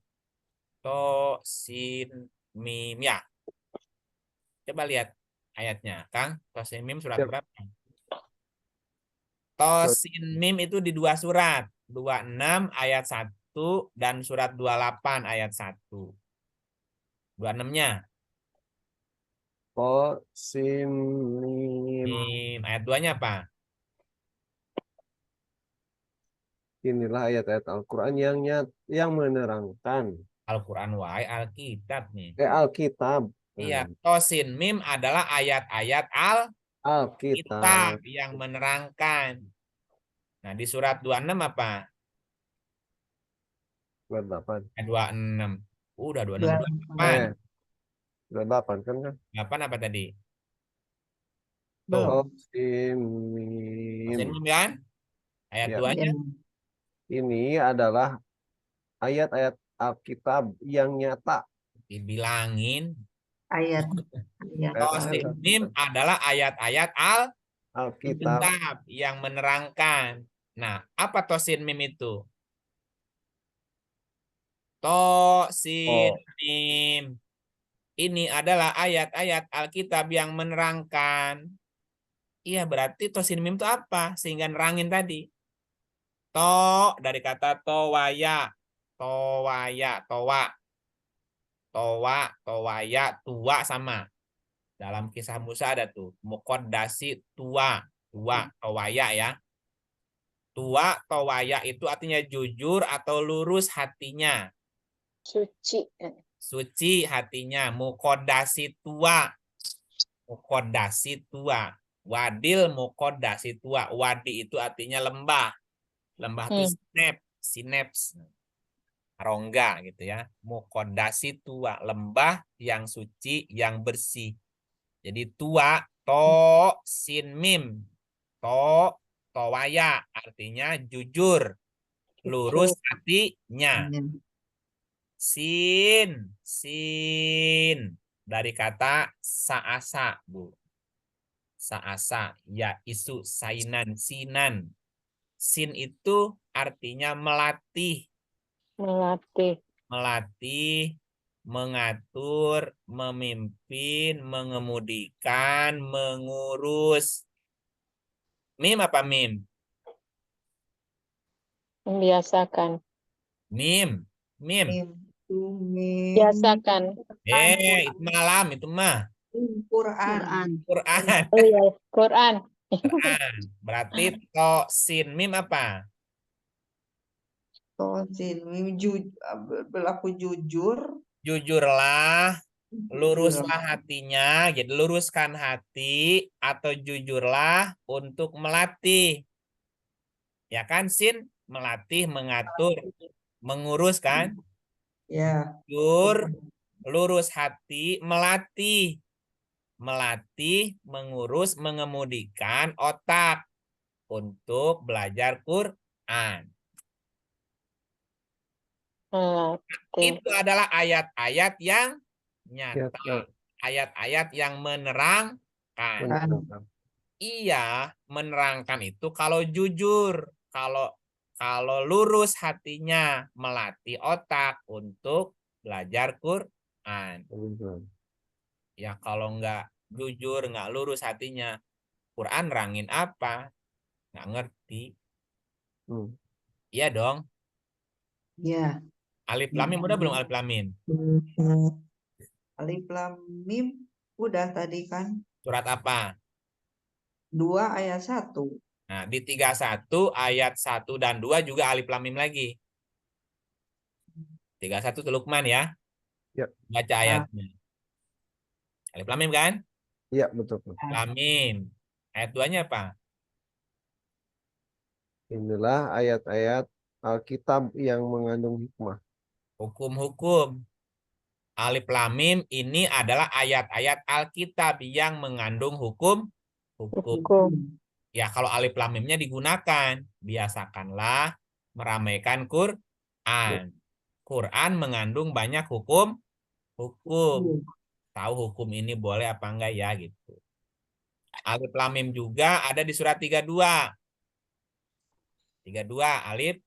To sin mim ya. Coba lihat ayatnya, Kang. To sin mim surat berapa? To sin mim itu di 2 surat. 26 ayat 1 dan surat 28 ayat 1. 26-nya. To sin mim. Ayat 2-nya apa? Inilah ayat-ayat Al-Quran yang menerangkan. Al-Quran wae Alkitab nih. Alkitab. Iya, tosin mim adalah ayat-ayat Alkitab Alkitab. yang menerangkan. Nah, di surat 26 apa? 28. 26. Udah 26, 28. 28 kan? 8 apa tadi? Belum. Tosin Tosin mim. mim kan? Ayat Ya. 2-nya Ini adalah ayat-ayat Alkitab yang nyata. dibilangin. Ayat. Tosin mim adalah ayat-ayat Alkitab. Alkitab yang menerangkan. Nah, apa tosin mim itu? Tosin mim. Ini adalah ayat-ayat Alkitab yang menerangkan. Iya, berarti tosin mim itu apa? Sehingga nerangin tadi. To dari kata towaya. Towaya, towa. Towa, towaya, tua sama. Dalam kisah Musa ada tuh. Mukodasi tua. Tua, towaya ya. Tua, towaya itu artinya jujur atau lurus hatinya. Suci hatinya. Mukodasi tua. Mukodasi tua. Wadil mukodasi tua. Wadi itu artinya lembah. Lembah itu sinaps. Rongga gitu ya. Mukodasi tua. Lembah yang suci, yang bersih. Jadi tua, to, sin, mim. To, towaya. Artinya jujur. Lurus hatinya. Sin, sin. Dari kata saasa, Bu. Saasa, ya isu, sainan, sinan. Sin itu artinya melatih. Melatih, mengatur, memimpin, mengemudikan, mengurus. Mim apa mim? Membiasakan. Mim. Mim. Biasakan. Itu malam itu mah Quran. Quran. Oh iya, Quran. Quran. Berarti to sin mim apa? Tosin, berlaku jujur. Jujurlah, Jujur. luruslah hatinya, jadi luruskan hati atau jujurlah untuk melatih. Ya kan, sin melatih, mengatur, mengurus kan? Ya. Jujur, lurus hati, melatih. Melatih, mengurus, mengemudikan otak untuk belajar Quran. Oke. Itu adalah ayat-ayat yang Ya, nyata. Ayat-ayat yang menerangkan. benar. Iya, menerangkan itu kalau jujur, kalau lurus hatinya, melatih otak untuk belajar Quran. Benar. Ya kalau nggak jujur, nggak lurus hatinya, Quran rangin apa? Nggak ngerti. Hmm. Iya dong. Ya. Alif lam mim udah belum alif lam mim? Alif lam mim udah tadi kan. Surat apa? 2 ayat 1. Nah, di 31 ayat 1 dan 2 juga alif lam mim lagi. 31 itu Luqman ya. Ya. Baca ayatnya. Alif lam mim kan? Iya, betul. Lam mim. Ayat 2-nya apa? Inilah ayat-ayat Alkitab yang mengandung hikmah. Hukum-hukum. Alif lam mim ini adalah ayat-ayat Alkitab yang mengandung hukum. Hukum. Ya, kalau alif lam mimnya digunakan, biasakanlah meramaikan Quran. Quran mengandung banyak hukum. Tahu hukum ini boleh apa enggak ya gitu. Alif lam mim juga ada di surat 32. 32 alif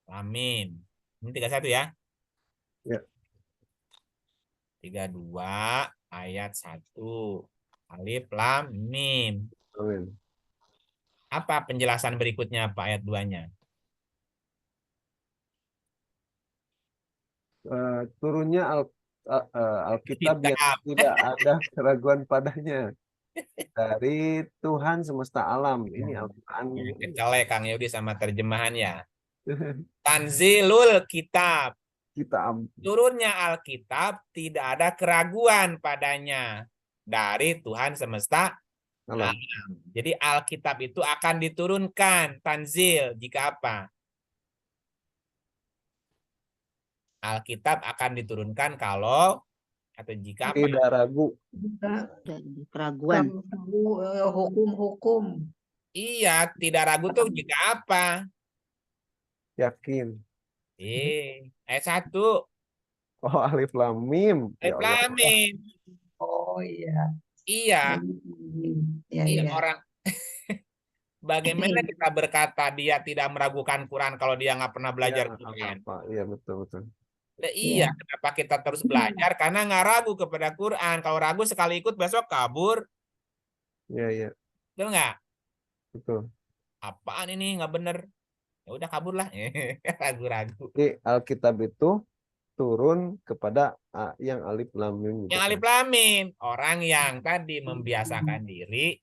lam mim. Ini 31 ya. Ya. 32 ayat 1. Alif lam mim. Amin. Apa penjelasan berikutnya Pak ayat 2-nya? Turunnya Alkitab yang Kitab. tidak ada keraguan padanya dari Tuhan semesta alam. Ini Al-Quran. Kecelek Kang Yudi sama terjemahan ya. Tanzilul kitab. Kitab. Turunnya Alkitab tidak ada keraguan padanya dari Tuhan semesta Alam. alam. Jadi Alkitab itu akan diturunkan tanzil jika apa? Alkitab akan diturunkan kalau atau jika apa? Tidak ragu. Keraguan. Hukum-hukum. Iya, tidak ragu tuh jika apa? Yakin. Ayat 1. Oh, alif lam mim. Ya Alif Allah. lam mim. Oh iya. Iya, Ya, iya ya. orang. Bagaimana kita berkata dia tidak meragukan Quran kalau dia nggak pernah belajar Ya, Quran? apa? Iya, betul. Nah, iya, kenapa kita terus belajar? Karena nggak ragu kepada Quran. Kalau ragu sekali ikut besok kabur, Iya, betul nggak? betul. Apaan ini nggak bener? Ya udah kabur lah, ragu-ragu. Jadi Alkitab itu turun kepada yang alif lam mim. Yang alif lam mim, orang yang tadi membiasakan diri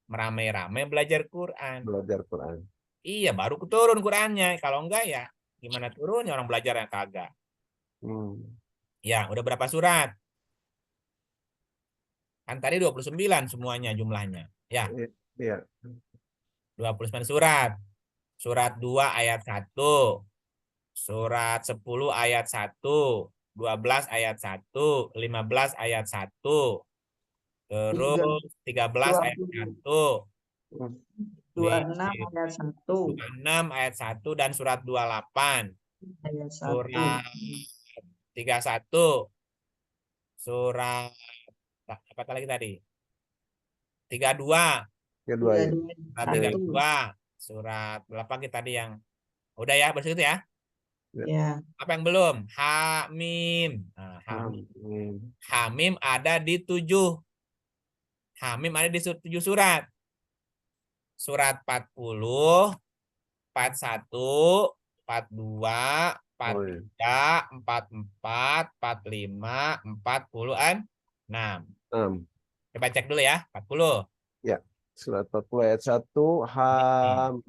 meramai-ramai belajar Quran. Belajar Quran. Iya, baru turun Qurannya. Kalau enggak ya gimana turunnya orang belajar yang kagak. Ya, udah berapa surat? Kan tadi 29 semuanya jumlahnya. Ya, Iya. 29 surat. Surat 2 ayat 1. Surat 10 ayat 1. 12 ayat 1. 15 ayat 1. Terus 13 ayat 1. 26 ayat 1. 26 ayat 1 dan surat 28. Ayat 1. Surat 31. Surat apa lagi tadi? 32. Kedua ya. Surat 32. Surat berapa kita tadi yang udah ya, bersih itu ya? Ya. Apa yang belum? Hamim. Nah, Hamim. Hamim ada di 7. Hamim ada di 7 surat. Surat 40, 41, 42, Oh, iya. 43, 44, 45, 46. Coba cek dulu ya. 40. Ya, surat 40 ayat 1. Amin. Hamim.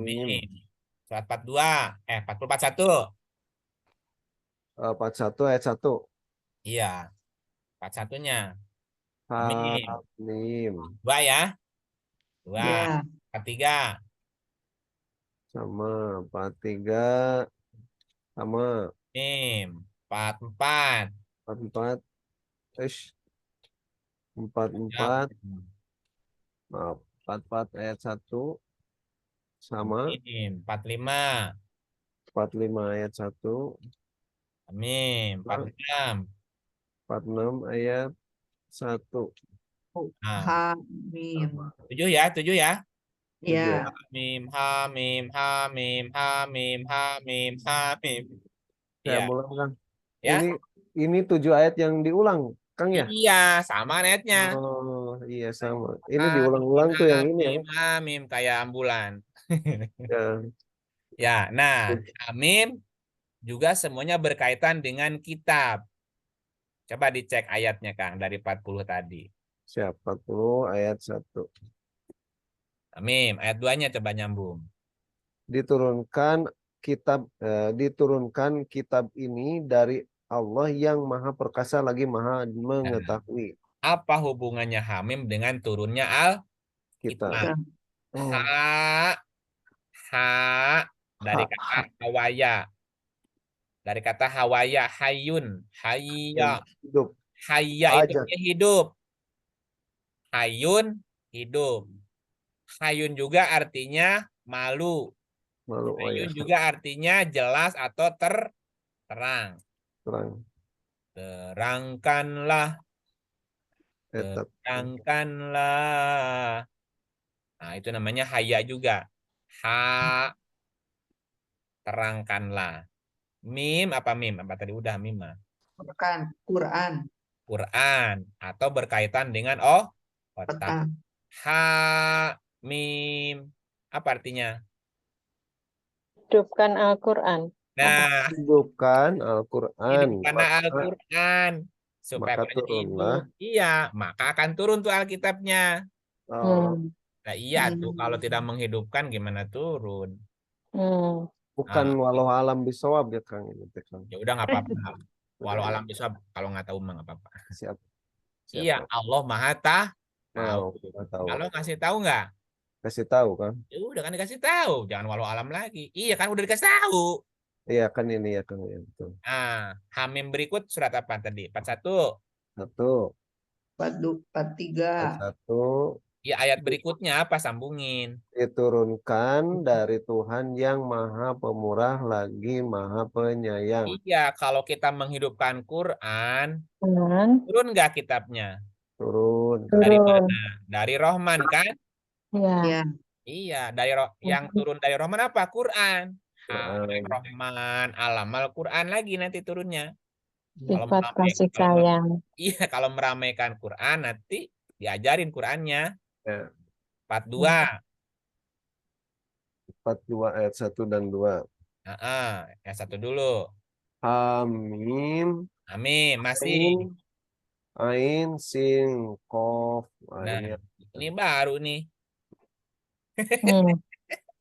Amin. Surat 42. 40, 41. 41 ayat 1. Iya. 41-nya. Amin. Hamim. 2 ya. 2. Ya. 43. Sama 43 sama Amin. 44. 44. 44. Ya. Maaf. 44 ayat 1 sama Amin. 45. 45 ayat 1. Amin. 46. 46 ayat 1. Nah, Hamim. 7 ya. 7 ya. Ya. Hamim, hamim, hamim, hamim, hamim, hamim. Saya Iya. ulang, Kang. Ya. Ini 7 ayat yang diulang, Kang ya? Iya, sama netnya. Oh, iya sama. Ini Hamim, diulang-ulang tuh yang ini ya. hamim, hamim, kayak ambulan. Ya. Ya, nah, hamim juga semuanya berkaitan dengan kitab. Coba dicek ayatnya, Kang, dari 40 tadi. Siap, 40 ayat 1. Hamim, ayat 2-nya coba nyambung. Diturunkan kitab ini dari Allah yang Maha Perkasa lagi Maha Mengetahui. Apa hubungannya hamim dengan turunnya Kita. Al-Kitab? Oh, Ha dari kata hawaya. Dari kata hawaya, hayun, hayya. hidup. Hayya itu Aja. artinya hidup. Hayun, hidup. Hayun juga artinya malu. Malu, oh ya, Hayun juga artinya jelas atau terang. terang. Terangkanlah, Tetap. terangkanlah. Nah, itu namanya hayya juga. Ha, terangkanlah. Mim apa mim? Apa tadi udah mim? Quran. Quran atau berkaitan dengan otak. Petang. Ha mim apa artinya? Hidupkan Al-Quran. Nah, Hidupkan Al-Quran. hidupkanlah Al-Quran supaya Maka kalau jadi turunlah. hidup. Iya, maka akan turun tuh Alkitabnya. Hmm. Nah, iya tuh kalau tidak menghidupkan gimana turun? Hmm. Bukan Nah, walau alam bisawab ya Kang ini teh, Kang. ya udah nggak apa-apa. Walau alam bisa kalau nggak tahu mah nggak apa-apa. Siap. Siap, Iya, Kang. Allah Maha tahu. Oh, kita tahu. Kalau ngasih tahu nggak? Kasih tahu kan? Ya udah kan dikasih tahu, jangan walau alam lagi. Iya kan udah dikasih tahu. Iya kan ini ya Kang ya betul. Nah, hamim berikut surat apa tadi? 41. 1, 43. 1 Ya ayat berikutnya apa sambungin? diturunkan dari Tuhan yang Maha Pemurah lagi Maha Penyayang. Iya, kalau kita menghidupkan Quran, Hmm. turun nggak kitabnya? Turun. Dari Turun. mana? Dari Rahman kan? Ya. Ya. Iya, yang turun dari Rahman apa? Quran. Quran. Rahman, alamal Quran lagi nanti turunnya. Kalau Sifat kasih sayang. iya, kalau meramaikan Quran nanti diajarin Qurannya. Ya. 42. 42 ayat 1 dan 2. Yang satu dulu. Hamim. Amin, masih. Ain, sin, kof. Nah, Ini ini baru nih. Hmm.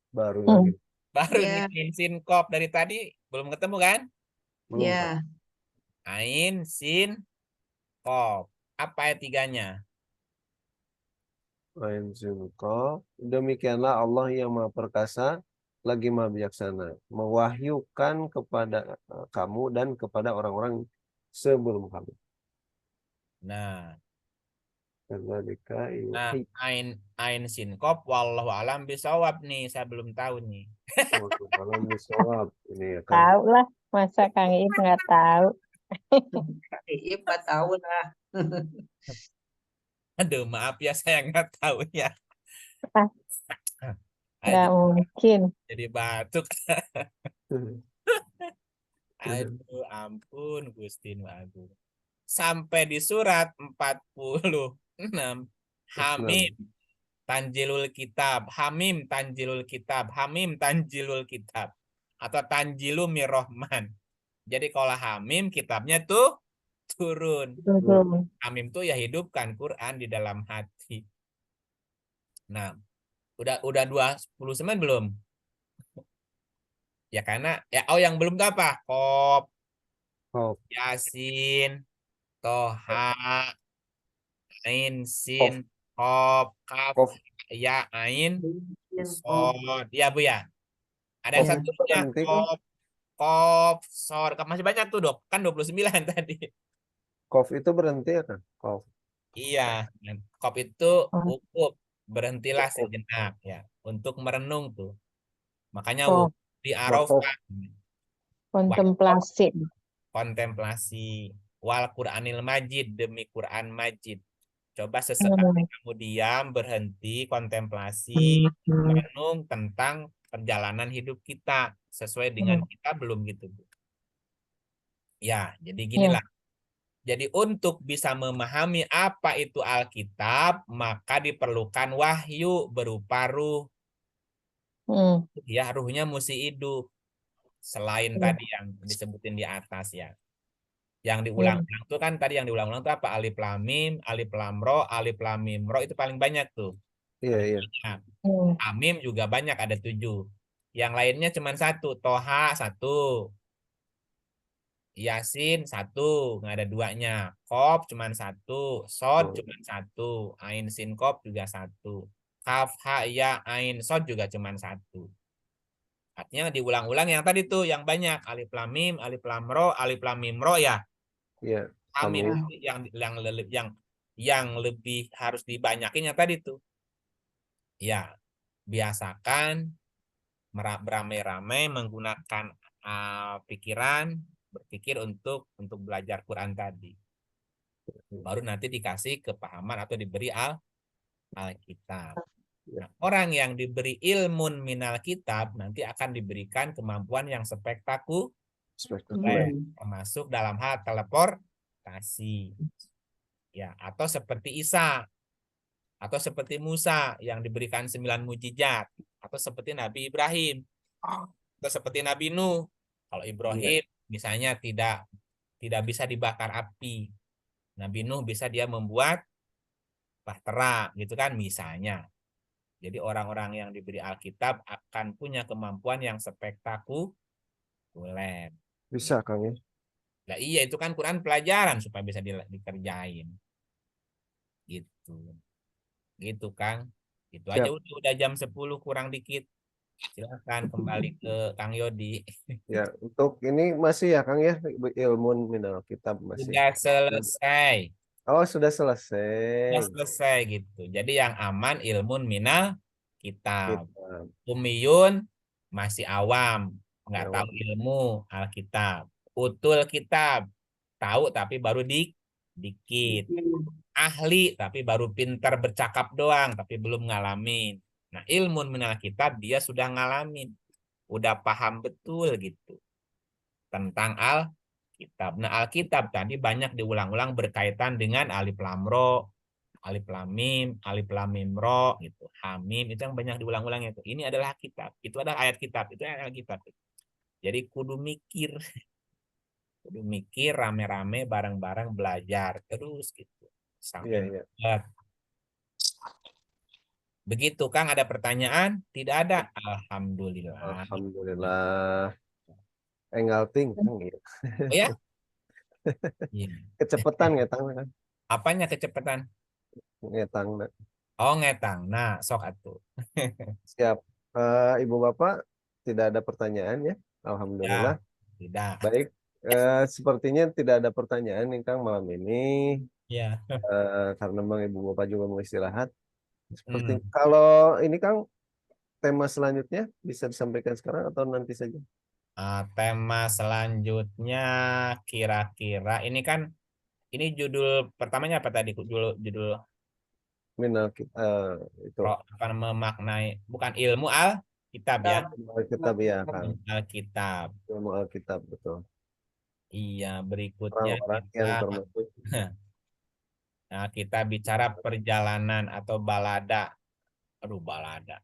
baru lagi. Baru Ya. nih sin kop dari tadi belum ketemu kan? Belum, Ya. Kang. Ain, sin, kop. Apa ayat 3-nya? Ain, sin, kof. Demikianlah Allah yang Maha Perkasa lagi Maha Bijaksana, mewahyukan kepada kamu dan kepada orang-orang sebelum kamu. Nah, Kadzalika nah yuhi. ain sin kop wallahu alam bisawab nih, saya belum tahu nih. Malam bisawab ini ya kan. Tahu lah. Masa Kang Iip nggak tahu? Iya, 4 tahun lah. Aduh, maaf ya saya nggak tahu ya. Nggak mungkin. Jadi batuk. Aduh, ampun Gusti Nu Agung. Sampai di surat 46. Hamim Tanjilul Kitab, Hamim Tanjilul Kitab, Hamim Tanjilul Kitab. atau Tanjilu mir Rahman. Jadi kalau Hamim kitabnya tuh turun. Turun. Hamim tuh ya hidupkan Quran di dalam hati. Nah, udah 29 belum? Ya karena yang belum tuh apa? Qaf, Qaf. Yasin, Toha, Ain, Qaf. Sin, Qaf, Kaf, Qaf. Ya, Ain, Oh, Sod. Ya Bu ya. Ada yang Ya. satunya Berhenti kan? Qaf, Qaf, Sod. Masih banyak tuh dok. Kan 29 tadi. Qaf itu berhenti ya kan? Qaf. Iya. Qaf itu Oh, wukuf. Berhentilah Wukuf. sejenak ya. Untuk merenung tuh. Makanya oh, di Waqaf. Arafah. kontemplasi. Kontemplasi. Wal Quranil Majid. Demi Quran Majid. Coba sesekali Hmm. kamu diam, berhenti, kontemplasi, merenung tentang perjalanan hidup kita. Sesuai dengan kita belum gitu, Bu. Ya, jadi Ya. ginilah. Jadi untuk bisa memahami apa itu Alkitab, maka diperlukan wahyu berupa ruh. Hmm. Ya, ruhnya mesti hidup. Selain Ya. tadi yang disebutin di atas ya. Yang Ya. diulang-ulang tuh kan tadi yang diulang-ulang tuh apa? Alif lam mim, alif lam ro, alif lam mim ro itu paling banyak tuh. Iya, iya. Nah, Hmm. Amim juga banyak ada 7. Yang lainnya cuma 1. Toha 1. Yasin 1. Nggak ada duanya. Qaf cuma 1. Sod Oh, cuma 1. Ain sin qaf juga 1. Kaf ha ya ain sod juga cuma 1. Artinya diulang-ulang yang tadi tuh yang banyak. Alif lam mim, alif lam ro, alif lam mim ro ya. iya. Hamim Hamim. yang lebih harus dibanyakin yang tadi tuh. Ya, biasakan beramai-ramai menggunakan pikiran, berpikir untuk belajar Quran tadi. Baru nanti dikasih kepahaman atau diberi Alkitab. Nah, orang yang diberi ilmun minal kitab nanti akan diberikan kemampuan yang spektakuler, Spektakuler. termasuk dalam hal teleportasi. Ya, atau seperti Isa, atau seperti Musa yang diberikan 9 mujizat, atau seperti Nabi Ibrahim, atau seperti Nabi Nuh. Kalau Iya. Ibrahim misalnya tidak bisa dibakar api. Nabi Nuh bisa dia membuat bahtera gitu kan misalnya. Jadi orang-orang yang diberi Alkitab akan punya kemampuan yang spektakuler. Bisa Kang ya. Nah, iya itu kan Quran pelajaran supaya bisa dikerjain. Gitu. Gitu Kang. Itu aja Siap. udah jam 10 kurang dikit. Silakan kembali ke Kang Yodi. Ya, untuk ini masih ya Kang ya, ilmu minal kitab masih. Sudah selesai. Oh, sudah Sudah selesai. selesai gitu. Jadi yang aman ilmun minal kitab. Kitab. Umiyun masih awam, nggak Ya, tahu ilmu Alkitab. Utul kitab, tahu tapi baru dikit. Ahli tapi baru pintar bercakap doang, tapi belum ngalamin. Nah, ilmun minal kitab dia sudah ngalamin. Udah paham betul gitu tentang Alkitab. Nah, Alkitab tadi banyak diulang-ulang berkaitan dengan alif lam ro, alif lam mim, alif lam mim ro gitu. Hamim itu yang banyak diulang-ulang itu. Ini adalah kitab. Itu adalah ayat kitab. Itu ayat kitab. Jadi kudu mikir rame-rame bareng-bareng belajar terus gitu iya, sampai iya. dapat. Begitu Kang, ada pertanyaan? Tidak ada. Alhamdulillah. Alhamdulillah. Engalting Kang ya. Oh ya? Iya. Kecepatan ngetang kan? Apanya kecepatan? Ngetang. Oh, ngetang. Nah, sok atuh. Siap. Ibu Bapak tidak ada pertanyaan ya? Alhamdulillah. Ya, tidak. Baik. Sepertinya tidak ada pertanyaan nih Kang malam ini. Ya. Karena Bang Ibu Bapak juga mau istirahat. Seperti Hmm. kalau ini Kang tema selanjutnya bisa disampaikan sekarang atau nanti saja? Tema selanjutnya kira-kira ini kan ini judul pertamanya apa tadi? Judul Minal itu akan memaknai bukan ilmu Alkitab ya. Alkitab ya Kang. Alkitab. Ilmu Alkitab betul. Iya, berikutnya Orang-orang kita yang termasuk nah, kita bicara perjalanan atau balada. Aduh, balada.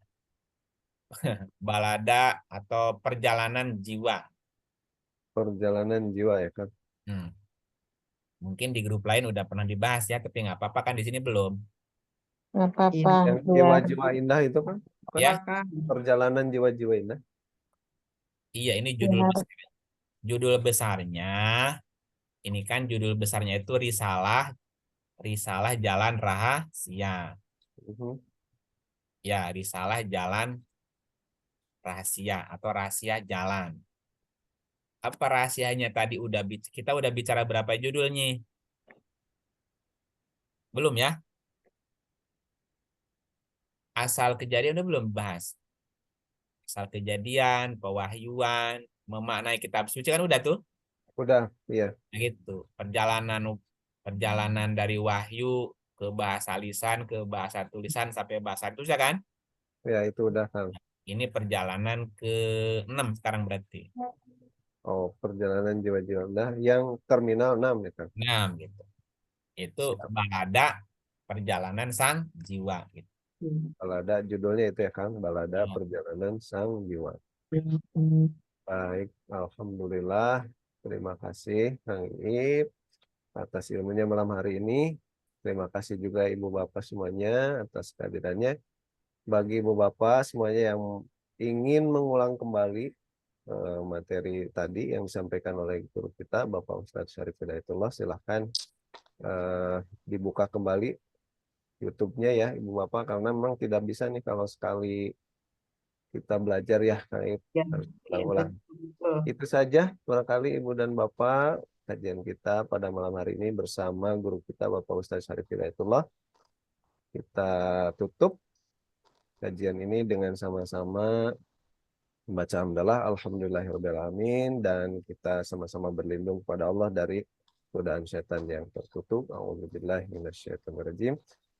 balada atau perjalanan jiwa. Perjalanan jiwa ya kan. Hmm. Mungkin di grup lain udah pernah dibahas ya, tapi nggak apa-apa kan di sini belum. Nggak apa-apa. Yang Ya. jiwa-jiwa indah itu kan. Bukan Ya, Silakan. perjalanan jiwa-jiwa indah. iya ini Ya. judul besarnya. Ini kan judul besarnya itu Risalah Jalan Rahasia. Mhm. Ya, Risalah Jalan Rahasia atau Rahasia Jalan. Apa rahasianya tadi kita udah bicara berapa judulnya? Belum ya? Asal kejadian udah belum bahas. Asal kejadian, pewahyuan, memaknai kitab suci kan udah tuh. Udah, iya. Nah, gitu. Perjalanan dari wahyu ke bahasa lisan, ke bahasa tulisan sampai bahasa tulisan kan? Ya, itu udah kan. Ini perjalanan ke-6 sekarang berarti. Oh, perjalanan jiwa-jiwa indah yang terminal 6 ya kan. 6 gitu. Itu Siap. balada perjalanan sang jiwa gitu. Balada judulnya itu ya kan. Balada perjalanan sang jiwa. Baik, alhamdulillah. Terima kasih Kang Ip atas ilmunya malam hari ini. Terima kasih juga Ibu Bapak semuanya atas kehadirannya. Bagi Ibu Bapak semuanya yang ingin mengulang kembali materi tadi yang disampaikan oleh guru kita Bapak Ustadz Syarif Hidayatullah, silahkan dibuka kembali YouTube-nya ya Ibu Bapak, karena memang tidak bisa nih kalau sekali kita belajar ya Kang Ip, Ya, harus iya, ulang-ulang. betul. Itu saja barangkali Ibu dan Bapak kajian kita pada malam hari ini bersama guru kita Bapak Ustadz Syarif Hidayatullah. Kita tutup kajian ini dengan sama-sama membaca hamdalah alhamdulillahirrahmanirrahim, dan kita sama-sama berlindung kepada Allah dari godaan setan yang terkutuk. A'udzubillahi minasyaitonirrajim.